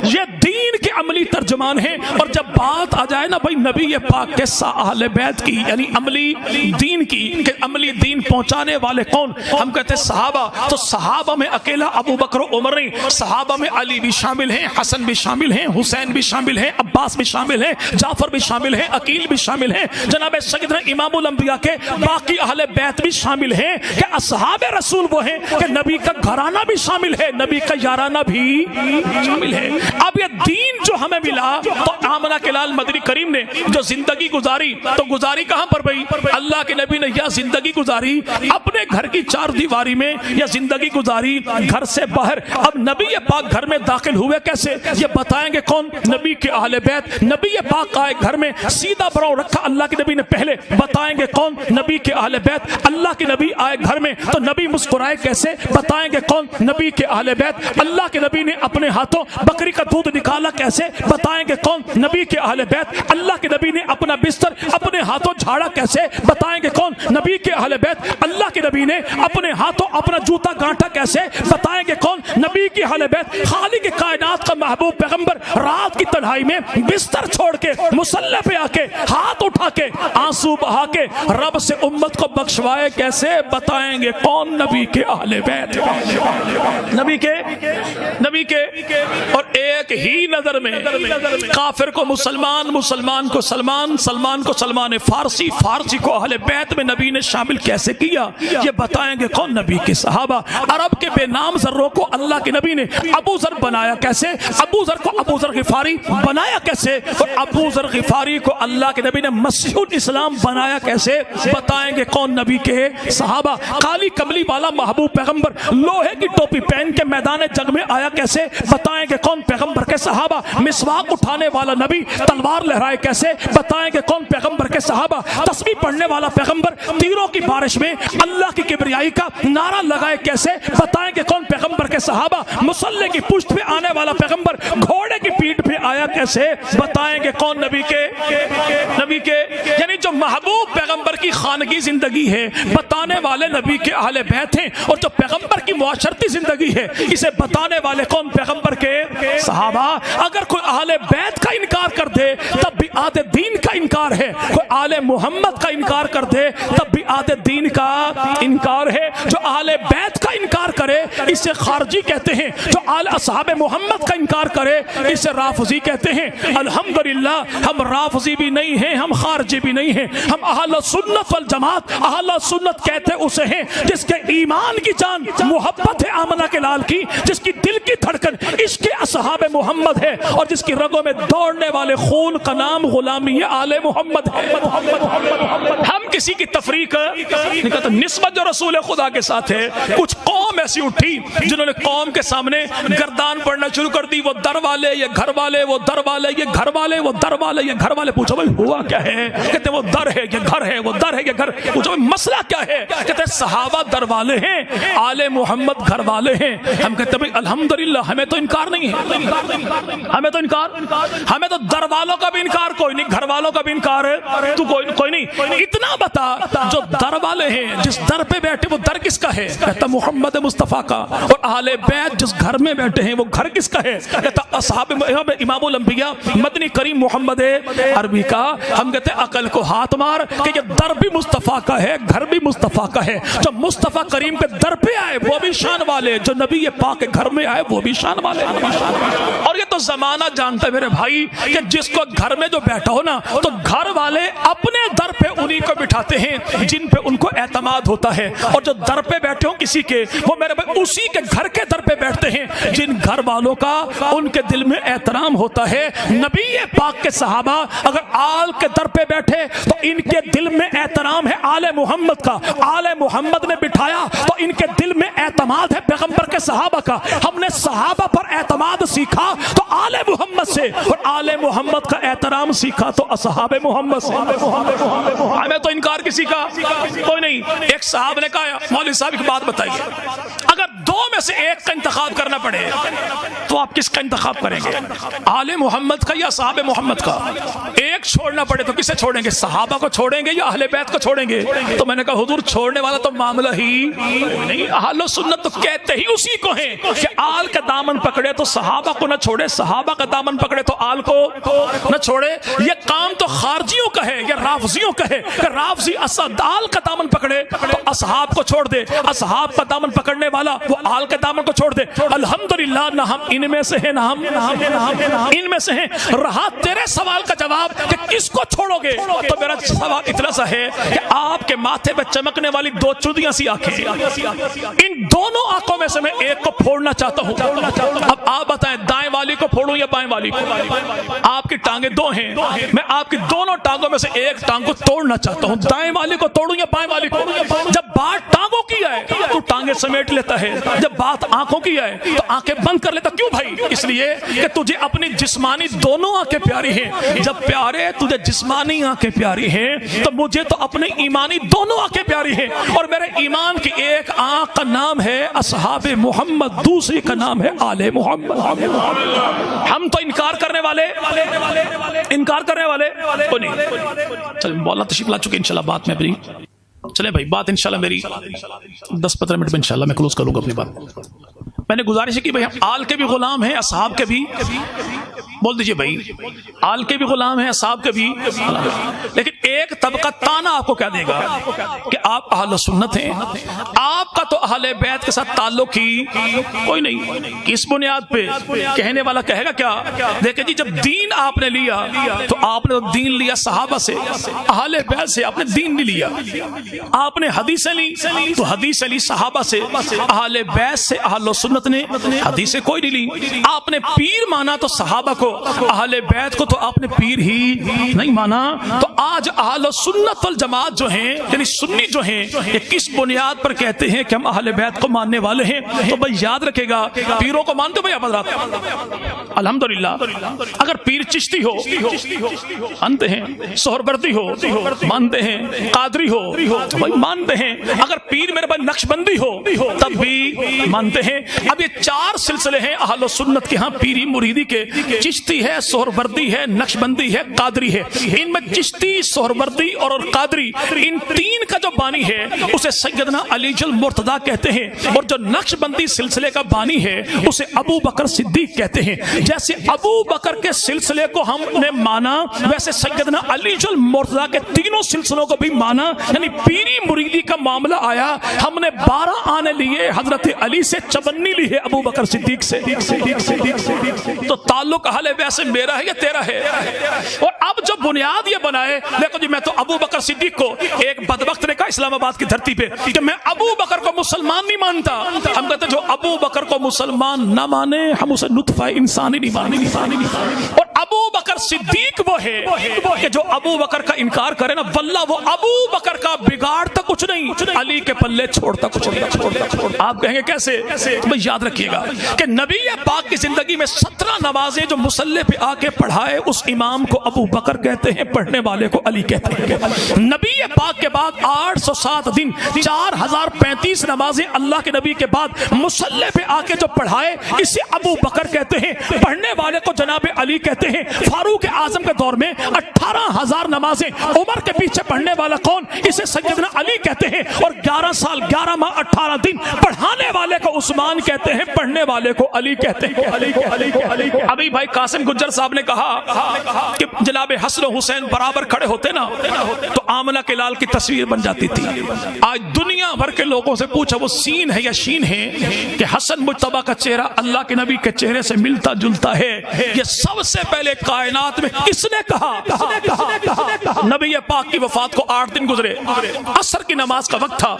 یہ دین کے عملی ترجمان ہیں۔ اور جب بات آ جائے نا بھائی نبی پاک کے اہل بیت کی، یعنی عملی دین کی، کہ عملی دین پہنچانے والے کون، ہم کہتے ہیں صحابہ۔ تو صحابہ میں اکیلا ابو بکر و عمر نہیں، صحابہ میں علی بھی شامل ہیں، حسن بھی شامل ہیں، حسین بھی شامل ہیں، عباس بھی شامل ہیں، جعفر بھی شامل ہیں، عقیل بھی شامل ہیں، جناب سیدنا امام الانبیاء کے باقی اہل بیت بھی شامل ہیں۔ کہ اصحاب رسول وہ ہیں کہ نبی کا گھرانہ بھی شامل ہے، نبی کا یارانہ بھی شامل ہے۔ اب یہ دین جو ہمیں ملا تو آمنہ کے لال مدنی کریم نے جو زندگی گزاری، تو گزاری کہاں پر بھئی؟ اللہ کے نبی نے یا زندگی گزاری اپنے گھر کی چار دیواری میں، یا زندگی گزاری گھر سے باہر۔ اب نبی پاک گھر میں داخل ہوئے کیسے، یہ بتائیں گے کون؟ نبی کے اہل بیت۔ نبی پاک آئے گھر میں، سیدھا براؤ رکھا اللہ کے نبی نے پہلے، بتائیں گے کون؟ نبی کے اہل بیت۔ اللہ کے نبی آئے گھر میں تو نبی مسکرائے کیسے، بتائیں گے کون؟ نبی کے اہل بیت۔ اللہ کے نبی نے اپنے ہاتھوں بکری کا دودھ نکالا کیسے، بتائیں گے کون؟ نبی کے اہل بیت۔ اللہ کے نبی نے اپنا بستر اپنے ہاتھوں جھاڑا جھاڑا کیسے؟ بتائیں گے کون؟ نبی کے اہل بیت۔ اللہ کے نبی نے اپنے ہاتھوں اپنا جوتا گانٹا کیسے؟ بتائیں گے کون؟ نبی کے اہل بیت۔ خالق کائنات کا محبوب پیغمبر رات کی تنہائی میں بستر چھوڑ کے مصلی پہ آ کے ہاتھ اٹھا کے آنسو بہا کے رب سے امت کو بخشوائے کیسے؟ بتائیں گے کون؟ نبی کے اہل بیت، نبی کے اور ایک ہی نظر میں کافر کو مسلمان، مسلمان کو سلمان، سلمان کو سلمان فارسی، فارسی کو اہل بیت میں نبی نے شامل کیسے کیا؟ یہ بتائیں گے کون؟ نبی کے صحابہ۔ عرب کے بے نام ذروں کو اللہ کے نبی نے ابو ذر بنایا کیسے؟ ابو ذر کو ابو ذر غفاری بنایا کیسے؟ اور ابو ذر غفاری کو اللہ کے نبی نے مسیح الاسلام بنایا کیسے؟ بتائیں گے کون؟ نبی کے صحابہ۔ کالی کملی والا محبوب پیغمبر لوہے کی ٹوپی پہن کے میدان جنگ میں آیا کیسے؟ بتائیں گے کون؟ پیغمبر کے صحابہ۔ مسواک اٹھانے والا نبی تلوار لہرائے کیسے؟ بتائیں گے کون؟ پیغمبر کے صحابہ۔ تسبیح پڑھنے والا پیغمبر تیروں کی بارش میں اللہ کی کبریائی کا نعرہ لگائے کیسے؟ بتائیں گے کون؟ پیغمبر کے صحابہ۔ مصلی کی پشت پہ آنے والا پیغمبر گھوڑے کی پیٹھ پہ آیا کیسے؟ بتائیں گے کون؟ نبی کے یعنی جو محبوب پیغمبر کی خانگی زندگی ہے بتانے والے نبی کے اہل بیت ہیں، اور جو پیغمبر کی معاشرتی زندگی ہے اسے بتانے والے کون؟ پیغمبر کے صحابہ۔ اگر کوئی اہل بیت کا انکار کر دے تب بھی آدھے دین کا انکار ہے، کوئی آل محمد کا انکار کر دے تب بھی آدھے دین کا انکار ہے۔ جو اہل بیت کا انکار کرے اسے خارجی کہتے ہیں، جو آل اصحاب محمد کا انکار کرے اسے رافضی کہتے ہیں۔ الحمدللہ ہم رافضی بھی نہیں ہیں، ہم خارجی بھی نہیں ہیں، ہم اہل سنت والجماعت۔ اہل سنت کہتے اسے ہیں جس کے ایمان کی جان محبت ہے آمنہ کے لال کی، جس کی دل کی دھڑکن عشق اصحاب محمد ہے، اور جس کی رگوں میں دوڑنے والے خون کا نام غلامی آل محمد ہے۔ ہم کسی کی تفریق نہیں کرتے۔ نسبت جو رسول خدا کے ساتھ ہے، کچھ قوم ایسی اٹھی جنہوں نے قوم کے سامنے گردان پڑھنا شروع کر دی، وہ در والے، یہ گھر والے، وہ در والے، یہ گھر والے، وہ در والے، یہ گھر والے۔ پوچھو بھائی ہوا کیا ہے؟ کہتے وہ در ہے، یہ گھر ہے، وہ در ہے، یہ گھر۔ پوچھو بھائی مسئلہ کیا ہے؟ کہتے صحابہ در والے ہیں، آل محمد گھر والے ہیں۔ ہم کہتے بھائی الحمدللہ ہمیں تو انکار نہیں ہے، ہمیں تو در والوں کا بھی انکار کوئی نہیں، گھر والوں کا بھی انکار ہے تو کوئی نہیں۔ اتنا بتا جو در والے ہیں، جس در پہ بیٹھے وہ در کس کا ہے؟ کہتا محمد مصطفیٰ کا۔ اور اہل بیت جس گھر میں بیٹھے ہیں وہ گھر کس کا ہے؟ کہتا اصحاب امام الانبیاء مدنی کریم محمد عربی کا۔ ہم کہتے عقل کو ہاتھ مار کہ یہ در بھی مصطفیٰ کا ہے، گھر بھی مصطفیٰ کا ہے۔ جو مصطفیٰ کریم کے در پہ آئے وہ بھی شان والے، جو نبی پاک کے گھر میں آئے وہ بھی شان والے۔ اور یہ تو زمانہ جانتا ہے میرے بھائی کہ جس کو گھر میں جو بیٹھا ہو نا تو گھر والے اپنے در پہ انہی کو بٹھاتے ہیں جن پہ ان کو اعتماد ہوتا ہے، اور جو در پہ بیٹھے ہوں کسی کے وہ میرے بھائی اسی کے گھر کے در پہ بیٹھتے ہیں جن گھر والوں کا ان کے دل میں احترام ہوتا ہے۔ نبی پاک کے صحابہ اگر آل کے در پہ بیٹھے تو ان کے دل میں احترام ہے آل محمد کا، آل محمد نے بٹھایا تو ان کے دل میں اعتماد ہے پیغمبر کے صحابہ کا۔ ہم نے صحابہ پر اعتماد سیکھا تو آل محمد سے، اور آل محمد کا احترام سیکھا تو اصحاب محمد سے۔ ہمیں تو انکار کسی کا کوئی نہیں۔ ایک صاحب نے کہا مولوی صاحب ایک بات بتائیے، اگر دو میں سے ایک کا انتخاب کرنا پڑے تو آپ کس کا انتخاب کریں گے؟ آل محمد کا یا صحابہ محمد کا؟ ایک چھوڑنا پڑے تو کسے چھوڑیں گے؟ صحابہ کو چھوڑیں گے یا اہل بیت کو چھوڑیں گے؟ تو میں نے کہا حضور چھوڑنے والا تو معاملہ ہی نہیں، اہل سنت تو کہتے ہی اسی کو ہیں کہ آل کا دامن پکڑے تو صحابہ کو نہ چھوڑے، صحابہ کا دامن پکڑے تو آل کو نہ چھوڑے۔ یہ کام تو خارجیوں کا ہے یا رافضیوں کا ہے کہ رافضی آل کا دامن پکڑے تو اصحاب کو چھوڑ دے، اصحاب کا دامن پکڑنے والا وہ آل کے دامن کو چھوڑ دے۔ الحمدللہ نہ ہم ان میں سے ہیں نہ ہم ان میں سے ہیں۔ رہا تیرے سوال کا جواب کہ کس کو چھوڑو گے، تو میرا سوال اتنا سا ہے کہ آپ کے ماتھے پہ چمکنے والی دو چودیاں سی آنکھیں، ان دونوں آنکھوں میں سے میں ایک کو پھوڑنا چاہتا ہوں۔ اب آپ بتائیں دائیں والی کو پھوڑوں یا بائیں والی کو؟ آپ کی ٹانگیں دو ہیں، میں آپ کی دونوں ٹانگوں میں سے ایک ٹانگ کو توڑنا چاہتا ہوں، دائیں والی کو توڑوں یا بائیں والی کو؟ جب بات ٹانگوں کی ہے تو ٹانگیں سمیٹ لیتا ہے، جب بات آنکھوں کی ہے تو آنکھیں بند کر لیتا. کیوں بھائی؟ اس لیے کہ تجھے اپنی جسمانی دونوں آنکھیں پیاری ہیں. جب پیارے تجھے جسمانی آنکھیں پیاری ہیں تو مجھے تو اپنے ایمانی دونوں آنکھیں پیاری ہیں. اور میرے ایمان کی ایک آنکھ کا نام ہے اصحاب محمد، دوسری کا نام ہے آل محمد. ہم تو انکار کرنے والے کو نہیں. چلیں مولانا تشریف لا چکے، انشاءاللہ بات میں اپنی چلیں بھائی، بات انشاءاللہ میری 10-15 منٹ میں انشاءاللہ میں کلوز کروں گا اپنی بات. میں نے گزارش ہے کہ بھائی ہم آل کے بھی غلام ہیں، اصحاب کے بھی. بول دیجئے بھائی، آل کے بھی غلام ہیں، اصحاب کے بھی. لیکن ایک طبقہ تانا آپ کو کیا دے گا کہ آپ اہل سنت ہیں، آپ کا تو اہل بیت کے ساتھ تعلق ہی کوئی نہیں. کس بنیاد پہ؟ کہنے والا کہے گا کیا؟ دیکھیں جی، جب دین آپ نے لیا تو آپ نے دین لیا صحابہ سے، اہل بیت سے آپ نے دین نہیں لیا. آپ نے حدیثیں لی تو حدیثیں لی صحابہ سے، اہل بیت سے اہل سنت نے حدیثیں کوئی نہیں لی. آپ نے پیر مانا تو صحابہ کو، اہل بیت کو تو آپ نے پیر ہی نہیں مانا. تو آج اہل سنت والجماعت جو ہیں، یعنی سنی جو ہیں، یہ کس بنیاد پر کہتے ہیں کہ ہم اہل بیت کو ماننے والے ہیں؟ تو بھائی یاد رکھے گا، پیروں کو مانتے بھائی حضرات؟ الحمدللہ. اگر پیر چشتی ہو مانتے ہیں، سہروردی ہو مانتے ہیں، قادری ہو بھائی مانتے ہیں. اگر پیر میرے بھائی نقش بندی ہو تب بھی مانتے ہیں. اب یہ 4 سلسلے ہیں اہل سنت کے ہاں پیری مریدی کے. چشتی ہے، سہروردی ہے، نقش بندی ہے، قادری ہے. ان میں چشتی، سہروردی اور قادری، ان 3 کا جو بانی ہے اسے سیدنا علی جل مرتضیٰ کہتے ہیں. اور جو نقش بندی سلسلے کا بانی ہے اسے ابو بکر صدیق کہتے ہیں. جیسے ابو بکر کے سلسلے کو ہم نے مانا، ویسے سیدنا علی جل مرتضیٰ کے تینوں سلسلوں کو بھی مانا. یعنی پیری مریدی کا معاملہ آیا، ہم نے 12 آنے لیے حضرت علی سے، 54 لی ہے ابو بکر صدیق سے. تو تعلق اہل بیت سے میرا ہے یا تیرا ہے؟ اور اب جو بنیاد یہ بنائے، دیکھو جی میں تو ابو بکر صدیق کو، ایک بدبخت نے کہا اسلام آباد کی دھرتی پہ کہ میں ابو بکر کو مسلمان نہیں مانتا. ہم کہتے جو ابو بکر کو مسلمان نہ مانے ہم اسے نطفہ انسانی نہیں مانیں. اور ابو بکر صدیق وہ ہے کہ جو ابو بکر کا انکار کرے نا، واللہ وہ ابو بکر کا بگاڑتا کچھ نہیں، علی کے پلے چھوڑتا کچھ نہیں. آپ کہیں گے کیسے؟ بھئی یاد رکھیے گا کہ نبی پاک کی زندگی میں 17 نمازیں جو مصلی پہ آ کے پڑھائے، اس امام کو ابو بکر کہتے ہیں، پڑھنے والے کو علی کہتے ہیں. نبی پاک کے بعد 807 دن 4035 نمازیں اللہ کے نبی کے بعد مصلی پہ آ کے جو پڑھائے، اسے ابو بکر کہتے ہیں، پڑھنے والے کو جناب علی کہتے ہیں. فاروق اعظم کے دور میں 18,000 نمازیں عمر کے پیچھے پڑھنے والا کون؟ اسے سیدنا علی کہتے ہیں. اور 11 سال 11 ماہ 18 دن پڑھانے والے کو عثمان کہتے ہیں، پڑھنے والے کو علی کہتے ہیں. ابھی بھائی قاسم گجر صاحب نے کہا کہ جناب حسن و حسین برابر کھڑے ہوتے نا تو آمنہ کے لال کی تصویر بن جاتی تھی. آج دنیا بھر کے لوگوں سے پوچھا وہ سین ہے یا شین ہے کہ حسن مجتبیٰ کا چہرہ اللہ کے نبی کے چہرے سے ملتا جلتا ہے. یہ سب سے پہلے کائنات میں کس نے کہا؟ نبی پاک کی وفات کو 8 دن گزرے، عصر کی نماز کا وقت تھا.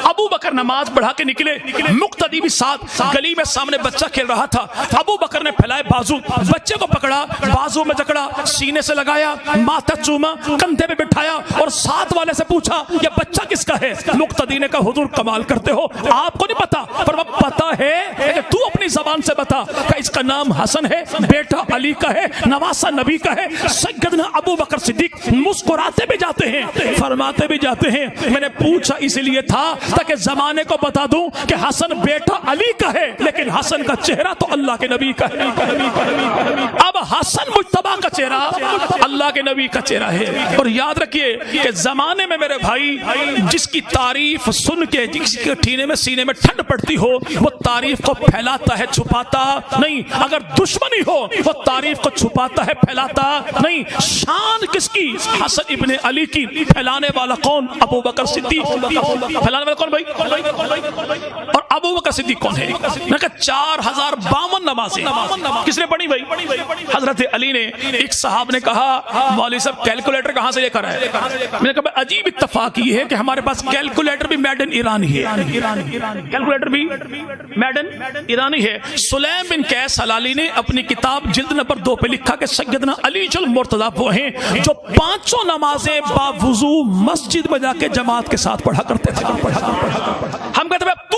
ابو بکر نماز پڑھا کے نکلے، مقتدی بھی ساتھ، گلی میں سامنے بچہ کھیل رہا تھا. ابو بکر نے پھیلائے بازو، بچے کو پکڑا، بازو میں جکڑا، سینے سے لگایا، ماتھا چوما، کندھے پہ بٹھایا اور ساتھ والے سے پوچھا یہ بچہ کس کا ہے؟ مقتدی نے کہا حضور کمال کرتے ہو، آپ کو نہیں پتا؟ فرمایا پتا ہے کہ تو اپنی زبان سے بتا کہ اس کا نام حسن ہے، بیٹا علی کا ہے، نواسہ نبی کا ہے. سیدنا ابو بکر صدیق مسکراتے بھی جاتے ہیں، فرماتے بھی جاتے ہیں میں نے پوچھا اس لیے تھا تاکہ زمانے کو بتا دوں کہ حسن بیٹا علی کا ہے، لیکن حسن کا چہرہ تو اللہ کے نبی کا ہے. اب حسن مجتبیٰ کا چہرہ اللہ کے نبی کا چہرہ ہے. اور یاد رکھیے کہ زمانے میں میرے بھائی جس کی تعریف سن کے جس کے سینے میں ٹھنڈ پڑتی ہو، وہ تعریف کو پھیلاتا ہے، چھپاتا نہیں. اگر دشمنی ہو وہ تعریف کو چھپاتا ہے، پھیلاتا نہیں. شان کس کی؟ حسن ابن علی کی. پھیلانے والا کون؟ ابو بکر صدیق. پھیلانے والا کون بھائی؟ اور ابو بکر صدیق کون ہے؟ میں کہا 4052 نمازیں کس نے پڑھی بھائی؟ حضرت علی نے. ایک صاحب نے کہا مولوی صاحب کیلکولیٹر کہاں سے لے کر آئے؟ میں نے کہا عجیب اتفاق یہ ہے کہ ہمارے پاس کیلکولیٹر بھی میڈ ان ایران ہی ہے. کیلکولیٹر بھی میڈ ان ایرانی ہے. سلیم بن قیس حلالی نے اپنی کتاب جلد نمبر 2 پہ لکھا کہ سیدنا علی جل مرتضیٰ وہ ہیں جو 5 نمازیں باوضو مسجد میں جا کے جماعت کے ساتھ پڑھا کرتے تھے. ہم کہتے ہیں تو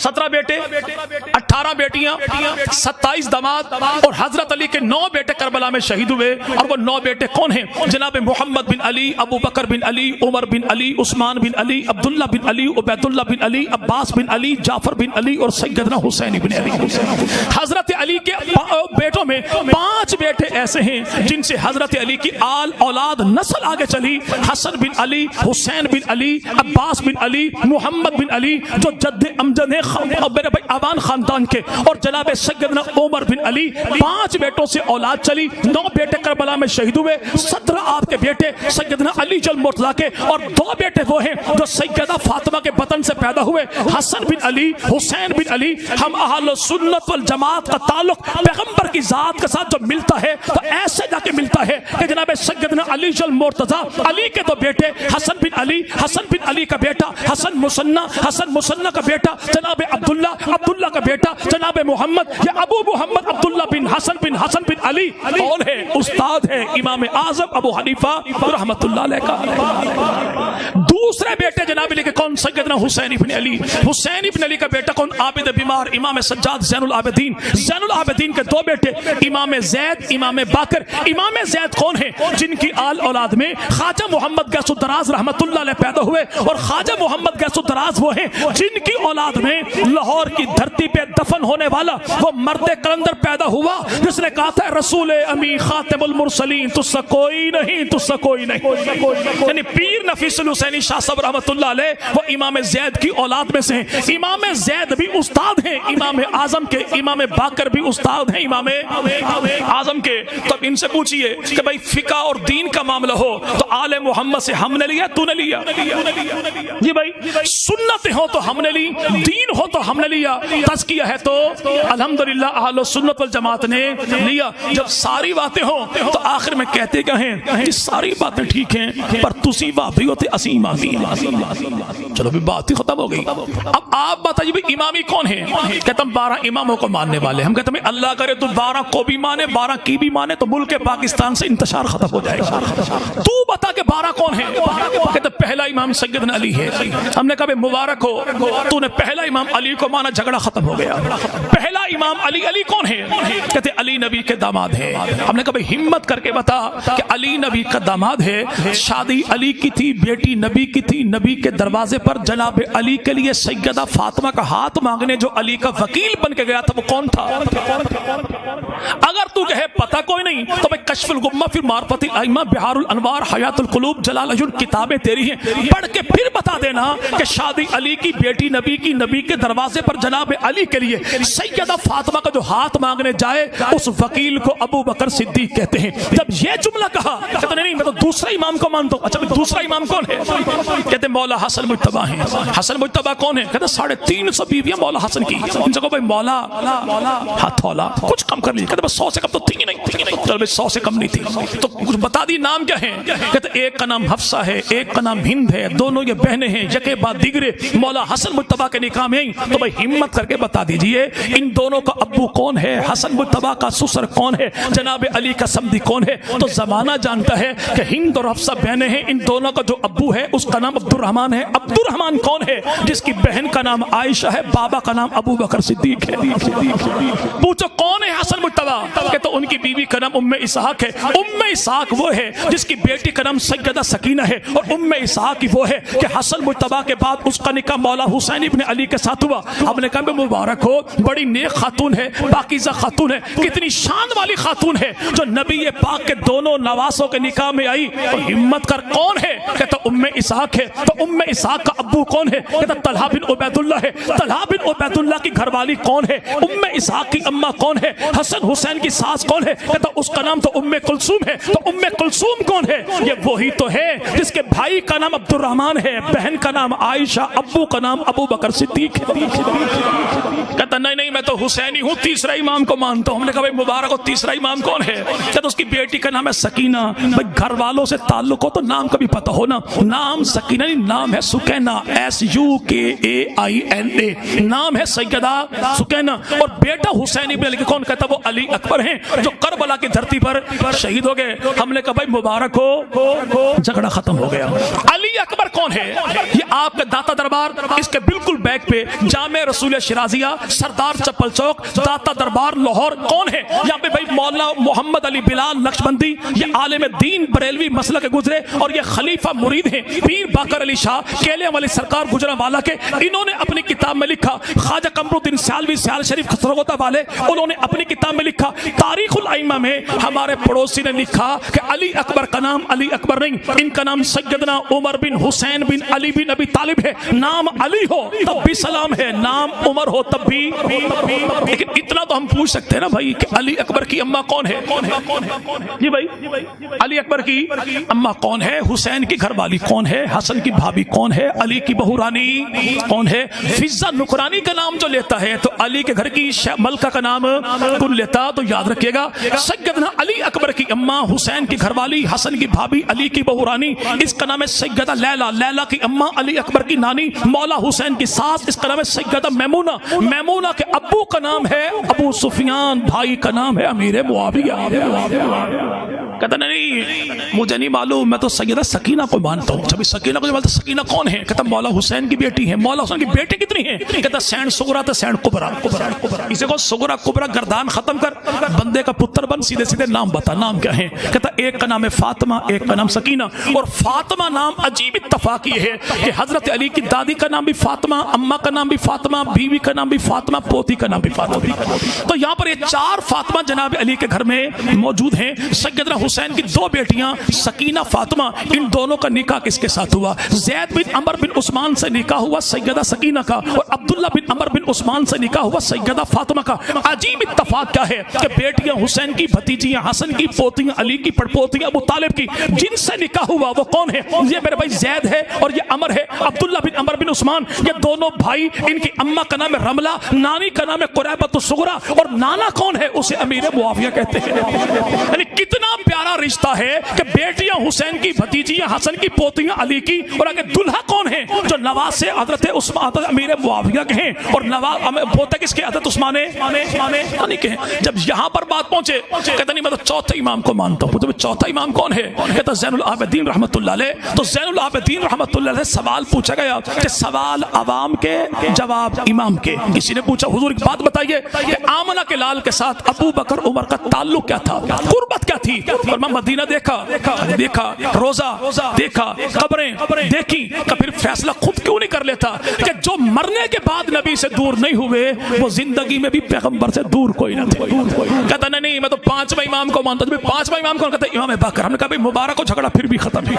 17 بیٹے 18 بیٹیاں 27 داماد اور حضرت علی کے 9 بیٹے کربلا میں شہید ہوئے. اور وہ 9 بیٹے کون ہیں؟ جناب محمد بن علی، ابو بکر بن علی، عمر بن علی، عثمان بن علی، عبداللہ بن علی، عبید اللہ بن علی، عباس بن علی، جعفر بن علی اور سیدنا حسین بن علی. حضرت علی کے بیٹوں میں 5 بیٹے ایسے ہیں جن سے حضرت علی کی آل اولاد نسل آگے چلی. حسن بن علی، حسین بن علی، عباس بن علی، محمد بن علی جو جد امجد ہیں میرے بھائی آبان خاندان کے، اور جناب سیدنا عمر بن علی. 5 بیٹوں سے اولاد چلی. 9 بیٹے کربلا میں شہید ہوئے. 17 آپ کے بیٹے سیدنا علی جل مرتضیٰ کے، اور 2 بیٹے وہ ہیں جو سیدہ فاطمہ کے بطن سے پیدا ہوئے، حسن بن علی، حسین بن علی. ہم اہل سنت والجماعت کا تعلق پیغمبر کی ذات کے ساتھ جو ملتا ہے تو ایسے جا کے ملتا ہے کہ جناب سیدنا علی جل مرتضیٰ، علی کے 2 بیٹے حسن بن علی، حسن بن علی کا بیٹا حسن مصنع، حسن مصنع کا بیٹا جناب عبداللہ، عبداللہ کا بیٹا جناب محمد، یا ابو محمد عبداللہ بن حسن بن علی کون ہے؟ استاد ہے امام اعظم ابو حنیفہ رحمت اللہ علیہ کا. دوسرے بیٹے جناب علی کے کون؟ سیدنا حسین بن علی. حسین بن علی کا بیٹا کون؟ عابد بیمار امام سجاد زین العابدین. زین العابدین کے 2 بیٹے امام زید، امام باقر. امام زید کون ہیں؟ جن کی آل اولاد میں خواجہ محمد غیث الدراز رحمت اللہ علیہ پیدا ہوئے، اور خواجہ محمد غیث الدراز وہ ہیں جن کی اولاد میں لاہور کی دھرتی پہ دفن ہونے والا وہ مرد کلندر پیدا ہوا جس نے کہا تھا رسول امی خاتم المرسلین تجھ سے کوئی نہیں، تجھ سے کوئی نہیں. یعنی پیر نفیس الحسینی شاہ صاحب رحمت اللہ علیہ وہ امام زید کی اولاد میں سے ہیں. امام زید بھی استاد ہیں امام اعظم کے، امام باقر بھی استاد ہیں امام اعظم کے. تو اب ان سے پوچھئے کہ بھائی فقہ اور دین کا معاملہ ہو تو آل محمد سے ہم نے لیا، تو نے لیا؟ جی بھائی سنت ہو تو ہم نے لی، دین ہو تو ہم نے لیا، تزکیہ ہے تو الحمدللہ اہل سنت والجماعت نے لیا. جب ساری باتیں ہوں تو آخر میں کہتے کیا ہیں کہ ساری باتیں ٹھیک ہیں پر تسی وہابی ہوتے اسی امامی. چلو بھی بات ہی ختم ہو گئی. اب آپ بتائیے بھی امامی کون ہیں؟ کہتا ہم 12 اماموں کو ماننے والے. ہم کہتے ہیں اللہ کرے تو 12 کو بھی مانے، 12 کی بھی مانے تو ملک پاکستان سے انتشار ختم ہو جائے گا. تو بتا کہ 12 کون ہیں؟ کہتے پہلا امام سیدنا علی ہے. ہم نے کہا بھئی مبارک ہو، تو نے پہلا امام علی کو مانا، جھگڑا ختم ہو گیا. پہلا امام علی. علی کون ہے؟ کہتے علی نبی کے داماد ہے. ہم نے کہا بھئی ہمت کر کے بتا کہ علی نبی کا داماد ہے. شادی علی کی تھی، بیٹی نبی کی تھی. نبی کے دروازے پر جناب علی کے لیے سیدہ فاطمہ کا ہاتھ مانگنے جو علی کا وکیل بن کے گیا تھا وہ کون تھا؟ اگر تو کہے پتہ کوئی نہیں تو بھئی کشف الغمہ فی معرفت الائمہ، بہار الانوار، حیات القلوب، جلال العیون کتابیں تیری ہیں، پڑھ کے پھر بتا دینا کہ شادی علی کی، بیٹی نبی کی، نبی کے دروازے پر جناب علی کے لیے سیدہ فاطمہ کا جو ہاتھ مانگنے جائے اس وکیل کو ابو بکر صدیق کہتے ہیں. جب یہ جملہ کہا کہتے نہیں میں تو دوسرا امام کو مانتا ہوں. اچھا دوسرا امام کون ہے؟ کہتے مولا حسن مجتبیٰ ہیں. حسن مجتبیٰ کون ہے؟ کہتے 350 بیویاں مولا حسن کی. ان سے کہو بھائی مولا ہتھولا کچھ کم کر لیجیے. کہتے 100 سے کم تو تھی ہی نہیں. چلو بھائی 100 سے کم نہیں تھی تو کچھ بتا دی نام کیا ہے؟ کہتے ایک کا نام حفصہ ہے، ایک کا نام ہند ہے، دونوں یہ بہنیں ہیں، یکے بعد دیگرے مولا حسن مجتبیٰ کے نکاح میں. تو بھائی ہمت کر کے بتا دیجئے ان دونوں کا ابو کون ہے، حسن مجتبیٰ کا سسر کون ہے، جناب علی کا سمدی کون ہے. تو زمانہ جانتا ہے کہ ہند اور حفصہ بہنیں ہیں. ان دونوں کا جو ابو ہے اس کا نام عبد الرحمن ہے. عبد الرحمن کون ہے؟ جس کی بہن کا نام عائشہ ہے، بابا کا نام ابو بکر صدیق ہے. پوچھو کون ہے حسن مجتبیٰ؟ کہ تو ان کی بیوی کا نام ام اسحاق ہے. ام اسحاق وہ ہے جس کی بیٹی کا نام سیدہ سکینہ ہے، اور ام اسحاق وہ ہے کہ حسن مجتبیٰ کے بعد اس کا نکاح مولا حسین ابن علی کے ساتھ ہوا. ہم نے کہا مبارک ہو، بڑی نیک خاتون ہے، پاکیزہ خاتون ہے، کتنی شان والی خاتون ہے جو نبی پاک کے دونوں نواسوں کے نکاح میں آئی. اور ہمت کر کون ہے؟ کہتا ام اسحاق ہے. تو ام اسحاق کا ابو کون ہے؟ کہتا طلحہ بن عبید اللہ ہے. طلحہ بن عبید اللہ کی گھر والی کون ہے؟ ام اسحاق کی اماں کون ہے؟ حسن حسین کی ساس کون ہے؟ کہتا اس کا نام تو ام کلثوم ہے. تو ام کلثوم کون ہے؟ یہ وہی تو ہے جس کے بھائی کا نام عبد الرحمن ہے، بہن کا نام عائشہ، ابو کا نام ابو بکر صدیق ہے. کہتا نہیں میں تو حسینی ہوں، تیسرا امام کو مانتا ہوں. ہم نے کہا بھائی مبارک ہو، تیسرا امام کون ہے؟ کہتا اس کی بیٹی کا نام ہے سکینہ. بھائی گھر والوں سے تعلق ہو تو نام کا بھی پتہ ہونا. نام سکینہ نہیں، نام ہے سکینہ، SUKAINA، نام ہے سیدہ سکینہ. اور بیٹا حسین ابن علی کون؟ کہتا وہ علی اکبر ہیں جو کربلا کربلا کی دھرتی پر شہید ہو گئے. ہم نے کہا بھائی مبارک ہو, جھگڑا ختم ہو گیا. علی اکبر کون ہے؟ یہ آپ کا داتا دربار, اس کے بالکل بیک پہ جامع رسول شرازیہ, سردار چپل چوک, داتا دربار لاہور. کون ہے یہاں پہ بھائی؟ مولانا محمد علی بلال نقشبندی. یہ عالم دین بریلوی مسلک کے گزرے اور یہ خلیفہ مرید ہیں پیر باقر علی شاہ کیلے والی سرکار گجرانوالہ کے. انہوں نے اپنی کتاب میں لکھا, خواجہ قمرالدین سیالوی سیال شریف سرغوتہ والے, انہوں نے اپنی کتاب میں لکھا. تاریخ الائمہ میں ہمارے پڑوسی نے لکھا کہ علی اکبر کا نام علی اکبر نہیں, ان کا نام سیدنا عمر بن حسین بن علی بن ابی طالب ہے. نام علی ہو تب بھی سلام ہے, نام عمر ہو تب بھی. لیکن اتنا تو ہم پوچھ سکتے ہیں نا بھائی کہ علی اکبر کی اماں کون ہے؟ جی بھائی, علی اکبر کی اماں کون ہے؟ حسین کی گھر والی کون ہے؟ حسن کی بھابھی کون ہے؟ علی کی بہو رانی کون ہے؟ فضہ نکرانی کا نام جو لیتا ہے تو علی کے گھر کی ملکہ کا نام کون لیتا؟ تو یاد رکھیے گا سیدنا علی اکبر کی اماں, حسین کی گھر والی, حسن کی بھابھی, علی کی بہو رانی, اس کا نام ہے سیدہ لیلا. لیلا کی اماں علی اکبر کی نانی, مولا حسین کی ساس, اس کا نام ہے سیدہ میمونہ. میمونہ کے ابو کا نام ہے ابو سفیان, بھائی کا نام ہے امیر معاویہ. کہتا نہیں مجھے نہیں معلوم, میں تو سیدہ سکینہ کو مانتا ہوں. جب سکینہ کو مانتا, سکینہ کون ہے؟ کہتا مولا حسین کی بیٹی ہے. مولا حسین کی بیٹی کتنی ہیں؟ کہتا سین سغرا تو سین کبرا. اسے کو سغرا کبرا گردان ختم کر, بندے کا پتر بن, سیدھے سیدھے نام بتا, نام کیا ہے؟ کہتا ایک کا نام ہے فاطمہ, ایک کا نام سکینہ. اور فاطمہ نام عجیب اتفاق یہ ہے کہ حضرت علی کی دادی کا نام بھی فاطمہ, اماں کا نام بھی فاطمہ, بیوی کا نام بھی فاطمہ, پوتی کا نام بھی فاطمہ. تو یہاں پر یہ 4 فاطمہ جناب علی کے گھر میں موجود ہیں. سیدنا حسین کی 2 بیٹیاں سکینہ, فاطمہ, ان دونوں کا نکاح کس کے ساتھ ہوا؟ زید بن عمر بن عثمان سے نکاح ہوا سیدہ سکینہ کا, اور عبداللہ بن عمر بن عثمان سے نکاح ہوا سیدہ فاطمہ کا. عجیب اتفاق کیا ہے کہ بیٹیاں حسین کی بھتیجیاں, حسن کی پوتیاں, علی کی پڑپوتیاں, ابو طالب کی, جن سے نکاح ہوا وہ کون ہے؟ یہ میرے بھائی زید ہے اور یہ عمر ہے. عبداللہ بن عمر بن عثمان, یہ دونوں بھائی, ان کی اماں کا نام ہے رملہ, نانی کا نام ہے قریبۃ الصغریٰ, اور نانا کون ہے؟ اسے امیر معاویہ کہتے ہیں. یعنی کتنا پیارا رشتہ ہے کہ بیٹیاں حسین کی بھتیجیاں, حسن کی پوتیاں, علی کی, اور آگے دلہا کون ہے؟ جو نواز حضرت عثمان امیر معاویہ کے ہیں, اور پوتے کس کے؟ حضرت عثمان غنی کے ہیں. جب یہاں پر بات پہنچے کہتا نہیں میں تو چوتھے امام کو مانتا ہوں. جب چوتھا امام کون ہے؟ کہتا زین العابدین رحمت اللہ علیہ. تو زین العابدین رحمت اللہ علیہ سوال پوچھا گیا کہ سوال عوام کے, جواب امام کے. کسی نے پوچھا حضور ایک بات بتائیے کہ آمنہ کے لال کے ساتھ ابو بکر عمر کا تعلق کیا تھا, قربت کیا تھی؟ اور میں مدینہ دیکھا, روزہ دیکھا, قبریں دیکھی, کہ پھر فیصلہ خود کیوں نہیں کر لیتا کہ جو مرنے کے بعد نبی سے دور نہیں ہوئے وہ زندگی میں بھی پیغمبر سے دور کوئی نہ تھے. کہتا نہیں میں تو 5واں امام کو مانتا ہوں. 5واں امام کون؟ کہتا امام باقر. ہم نے کہا بھائی مبارک کو, جھگڑا پھر بھی ختم.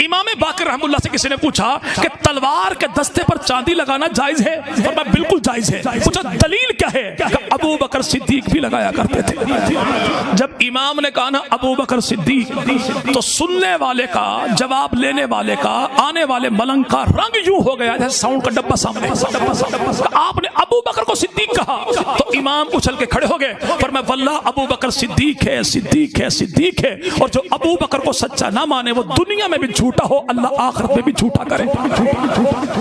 امام باقر رحم اللہ سے کسی نے پوچھا کہ تلوار کے دستے پر چاندی لگانا جائز ہے؟ اور میں بالکل جائز ہے. پوچھا دلیل کیا ہے؟ کہ ابو بکر صدیق بھی لگایا کرتے تھے. جب امام نے کہا نا ابو بکر صدیق, تو سننے والے کا, جواب لینے والے کا, آنے والے ملنگ کا رنگ یوں ہو گیا جیسے ساؤنڈ کا ڈبہ سامنے. آپ نے ابو بکر کو صدیق کہا تو امام اچھل کے کھڑے ہو گئے, پر میں واللہ ابو بکر صدیق ہے, صدیق ہے, صدیق ہے. اور جو ابو بکر کو سچا نہ مانے وہ دنیا میں بھی جھوٹا ہو, اللہ آخرت میں بھی جھوٹا کرے.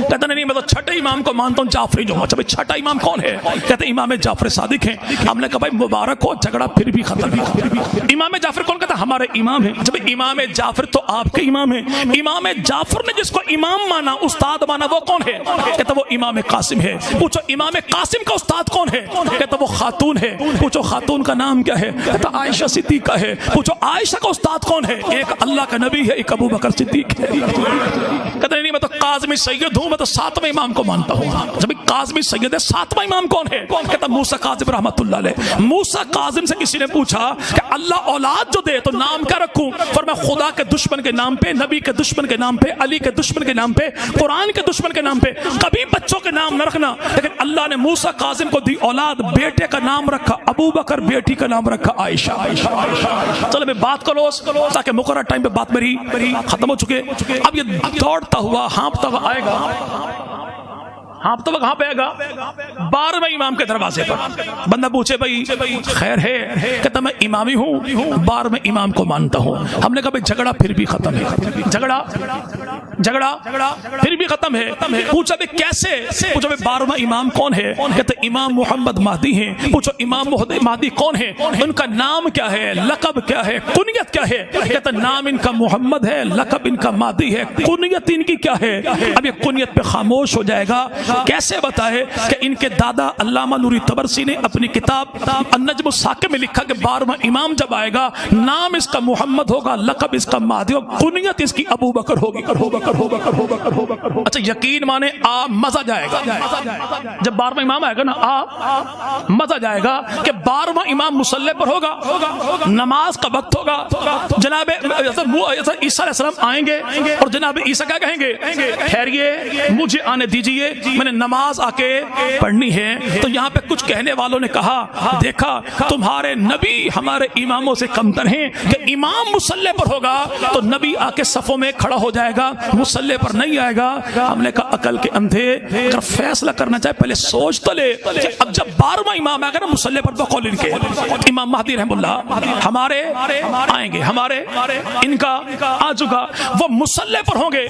کہتا نہیں میں تو 6ٹھے امام کو مانتا ہوں, جعفری جو. اچھا 6ٹھا امام کون ہے؟ کہتے امام جعفر صادق ہیں. ہم نے کہا بھائی مبارک ہو, جھگڑا پھر بھی ختم. امام جعفر کون؟ کہتا ہمارے امام ہیں. جب امام جعفر تو آپ کے امام ہیں. امام جعفر نے جس کو امام مانا, استاد مانا, وہ کون ہے؟ کہتا وہ امام قاسم ہے. پوچھو امام قاسم کا استاد کون ہے؟ کہتا وہ خاتون ہے. پوچھو خاتون کا نام کیا ہے؟ کہتا عائشہ صدیقہ ہے. پوچھو عائشہ کا استاد کون ہے؟ ایک اللہ کا نبی ہے, ایک ابو بکر صدیق ہے. کہتا نہیں میں تو کاظمی سید ہوں, میں تو 7واں امام کو مانتا ہوں. جب کاظمی سید ہے, 7واں امام کون ہے؟ کہتا موسیٰ کاظم رحمت اللہ علیہ. موسیٰ کاظم سے کسی نے پوچھا کہ اللہ اولاد جو دے تو نام کیا رکھوں؟ فرمایا خدا کے دشمن کے نام پہ, نبی کے دشمن کے نام پہ, علی کے دشمن کے نام پہ, قرآن کے دشمن کے نام پہ. کبھی بچوں کے نام نہ رکھنا. لیکن اللہ نے موسیٰ کاظم کو دی اولاد, بیٹے کا نام رکھا ابو بکر, بیٹی کا نام رکھا عائشہ. چلو میں بات کرو تاکہ مقررہ ٹائم پہ بات میری ختم ہو چکے. اب یہ دوڑتا ہوا ہانپتا ہوا آئے گا. ہاں تو وہ کہاں پہ آئے گا؟ 12ویں امام کے دروازے پر. بندہ پوچھے بھائی خیر ہے؟ کہتا میں امامی ہوں 12ویں امام کو مانتا ہوں. ہم نے کہا بھائی جھگڑا پھر بھی ختم ہے. جھگڑا پھر بھی ختم ہے. پوچھا بھائی کیسے؟ پوچھا بھائی 12واں امام کون ہے؟ کہتے امام محمد مہدی ہیں. پوچھو امام مہدی کون ہے؟ ان کا نام کیا ہے؟ لقب کیا ہے؟ کنیت کیا ہے؟ کہتا نام ان کا محمد ہے، لقب ان کا مہدی ہے، کنیت ان کی کیا ہے؟ اب یہ کنیت پہ خاموش ہو جائے گا. کیسے بتائے کہ ان کے دادا علامہ نوری طبرسی نے اپنی کتاب النجم الثاقب میں لکھا کہ 12واں امام جب آئے گا نام اس کا محمد ہوگا، لقب اس کا مہدی ہوگا، کنیت اس کی ابو بکر ہوگی. اچھا یقین مانے مزہ جائے گا جب 12واں امام آئے گا نا، مزہ جائے گا کہ 12واں امام مصلی پر ہوگا، نماز کا وقت ہوگا. جناب عیسیٰ علیہ السلام آئیں گے اور جناب عیسیٰ کیا کہیں گے؟ ٹھہریے مجھے آنے دیجئے، میں نے نماز آ کے پڑھنی ہے. تو یہاں پہ کچھ کہنے والوں نے کہا دیکھا تمہارے نبی ہمارے اماموں سے کمتر ہیں کہ امام مصلی پر ہوگا تو نبی آ کے صفوں میں کھڑا ہو جائے گا، مصلی پر نہیں آئے گا. ہم نے کہا عقل کے اندھے اگر فیصلہ کرنا چاہے پہلے سوچ تو لے. اب جب 12واں امام آئے گا نا مصلی پر بقول ان کے امام مہدی رحم اللہ ہمارے آئیں گے، ہمارے ان کا آ چکا، وہ مصلی پر ہوں گے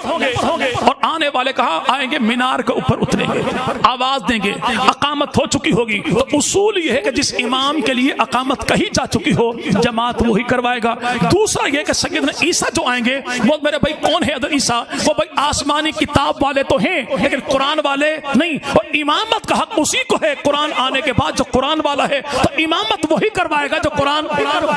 اور آنے والے کہاں آئیں گے؟ مینار کے اوپر اتریں گے، آواز دیں گے، اقامت ہو چکی ہوگی. تو اصول یہ ہے کہ جس امام کے لیے اقامت کہی جا چکی ہو جماعت وہی کروائے گا. دوسرا یہ کہ سیدنا عیسیٰ جو آئیں گے وہ میرے بھائی کون ہے؟ حضرت عیسیٰ وہ بھائی آسمانی کتاب والے تو ہیں لیکن قرآن والے نہیں، اور امامت کا حق اسی کو ہے قرآن آنے کے بعد جو قرآن والا ہے، تو امامت وہی کروائے گا جو قرآن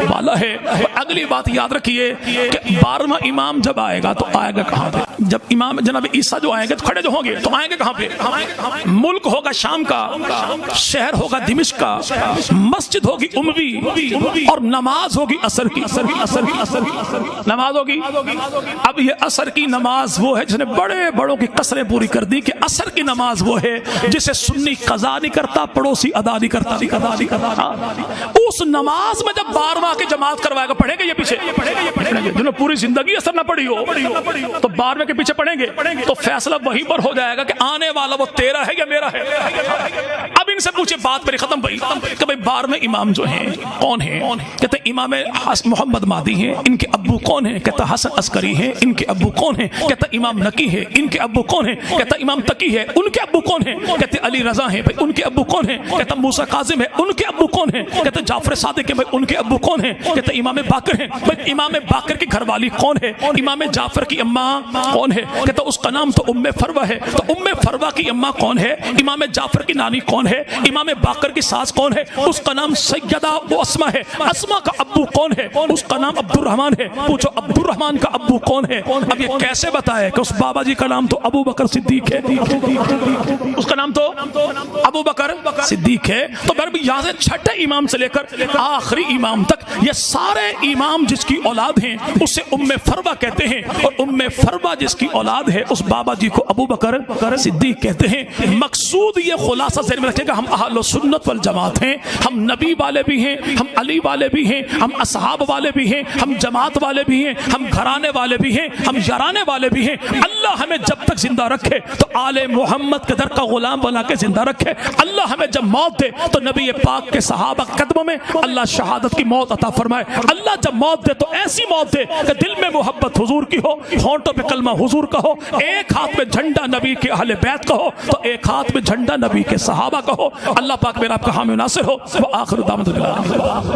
والا ہے. اگلی بات یاد رکھیے کہ 12واں امام جب آئے گا تو آئے گا کہاں پہ؟ جب امام جناب عیسیٰ جو آئیں گے تو کھڑے جو ہوں گے تو آئیں گے کہاں پہ؟ ملک ہوگا شام کا، شہر ہوگا دمشق کا، مسجد ہوگی اموی اور نماز ہوگی عصر کی. نماز ہوگی. اب یہ عصر کی نماز وہ ہے جس نے بڑے بڑوں کی قصریں پوری کر دی کہ عصر کی نماز وہ ہے جسے سنی قضا نہیں کرتا، پڑوسی ادا نہیں کرتا. اس نماز میں جب 12واں کی جماعت کروائے گا پڑھیں گے یہ پیچھے جنہوں نے پوری زندگی اثر نہ پڑھی ہو تو 12ویں کے پیچھے پڑھیں گے تو فیصلہ وہی پر ہو جائے گا کہ آنے والا وہ تیرا ہے یا میرا ہے. اب ان سے پوچھے بات میری ختم بھائی کہ بھائی 12ویں امام جو ہیں کون ہیں؟ کہتے امام محمد مہدی ہیں. ان کے ابو کون ہیں؟ کہتا حسن عسکری ہیں. ان کے ابو کون ہیں؟ کہتا امام نقی ہے. ان کے ابو کون ہیں؟ کہتا امام تقی ہے. ان کے ابو کون ہیں؟ کہتے علی رضا ہیں. بھائی ان کے ابو کون ہیں؟ کہتا موسیٰ کاظم ہے. ان کے ابو کون ہیں؟ کہتے جعفر صادق ہے. بھائی ان کے ابو کون ہیں؟ کہتا امام باقر ہیں. بھائی امام باقر کی گھر والی کون ہے؟ امام جعفر کی اماں کون ہے؟ کہتا اس کا نام تو ام فروہ ہے. تو ام فروہ کی اماں کون ہے؟ امام جعفر کی نانی کون ہے؟ امام باقر کی ساس کون ہے؟ اس کا نام سیدہ اسما ہے. اسما کا ابو کون ہے؟ اس کا نام عبد الرحمن ہے. پوچھو عبد الرحمن کا ابو کون ہے؟ اب یہ کیسے بتائے کہ اس بابا جی کا نام تو ابو بکر صدیق ہے، اس کا نام تو ابو بکر صدیق ہے. تو یہاں سے چھٹے امام سے لے کر آخری امام تک یہ سارے امام جس کی اولاد ہیں اسے ام فروہ کہتے ہیں، اور ام فروہ جس کی اولاد ہے اس بابا جی کو ابو بکر صدیق کہتے ہیں. مقصود یہ خلاصہ ذہن میں رکھے گا، ہم اہل سنت والجماعت ہیں، ہم نبی والے بھی ہیں، ہم علی والے بھی ہیں، ہم اصحاب والے بھی ہیں، ہم جماعت والے بھی ہیں، ہم گھرانے والے بھی ہیں، ہم یارانے والے بھی ہیں. اللہ ہمیں جب تک زندہ رکھے تو آل محمد کے در کا غلام بنا کے زندہ رکھے. اللہ ہمیں جب موت دے تو نبی پاک کے صحابہ قدموں میں اللہ شہادت کی موت عطا فرمائے. اللہ جب موت دے تو ایسی موت دے کہ دل میں محبت حضور کی ہو، ہونٹوں پہ کلمہ حضور کا ہو، ایک ہاتھ میں جھنڈا نبی کے اہل بیت کا ہو تو ایک ہاتھ میں جھنڈا نبی کے صحابہ کا ہو. اللہ پاک میرا آپ کا حامی و ناصر ہو. وآخر دعوانا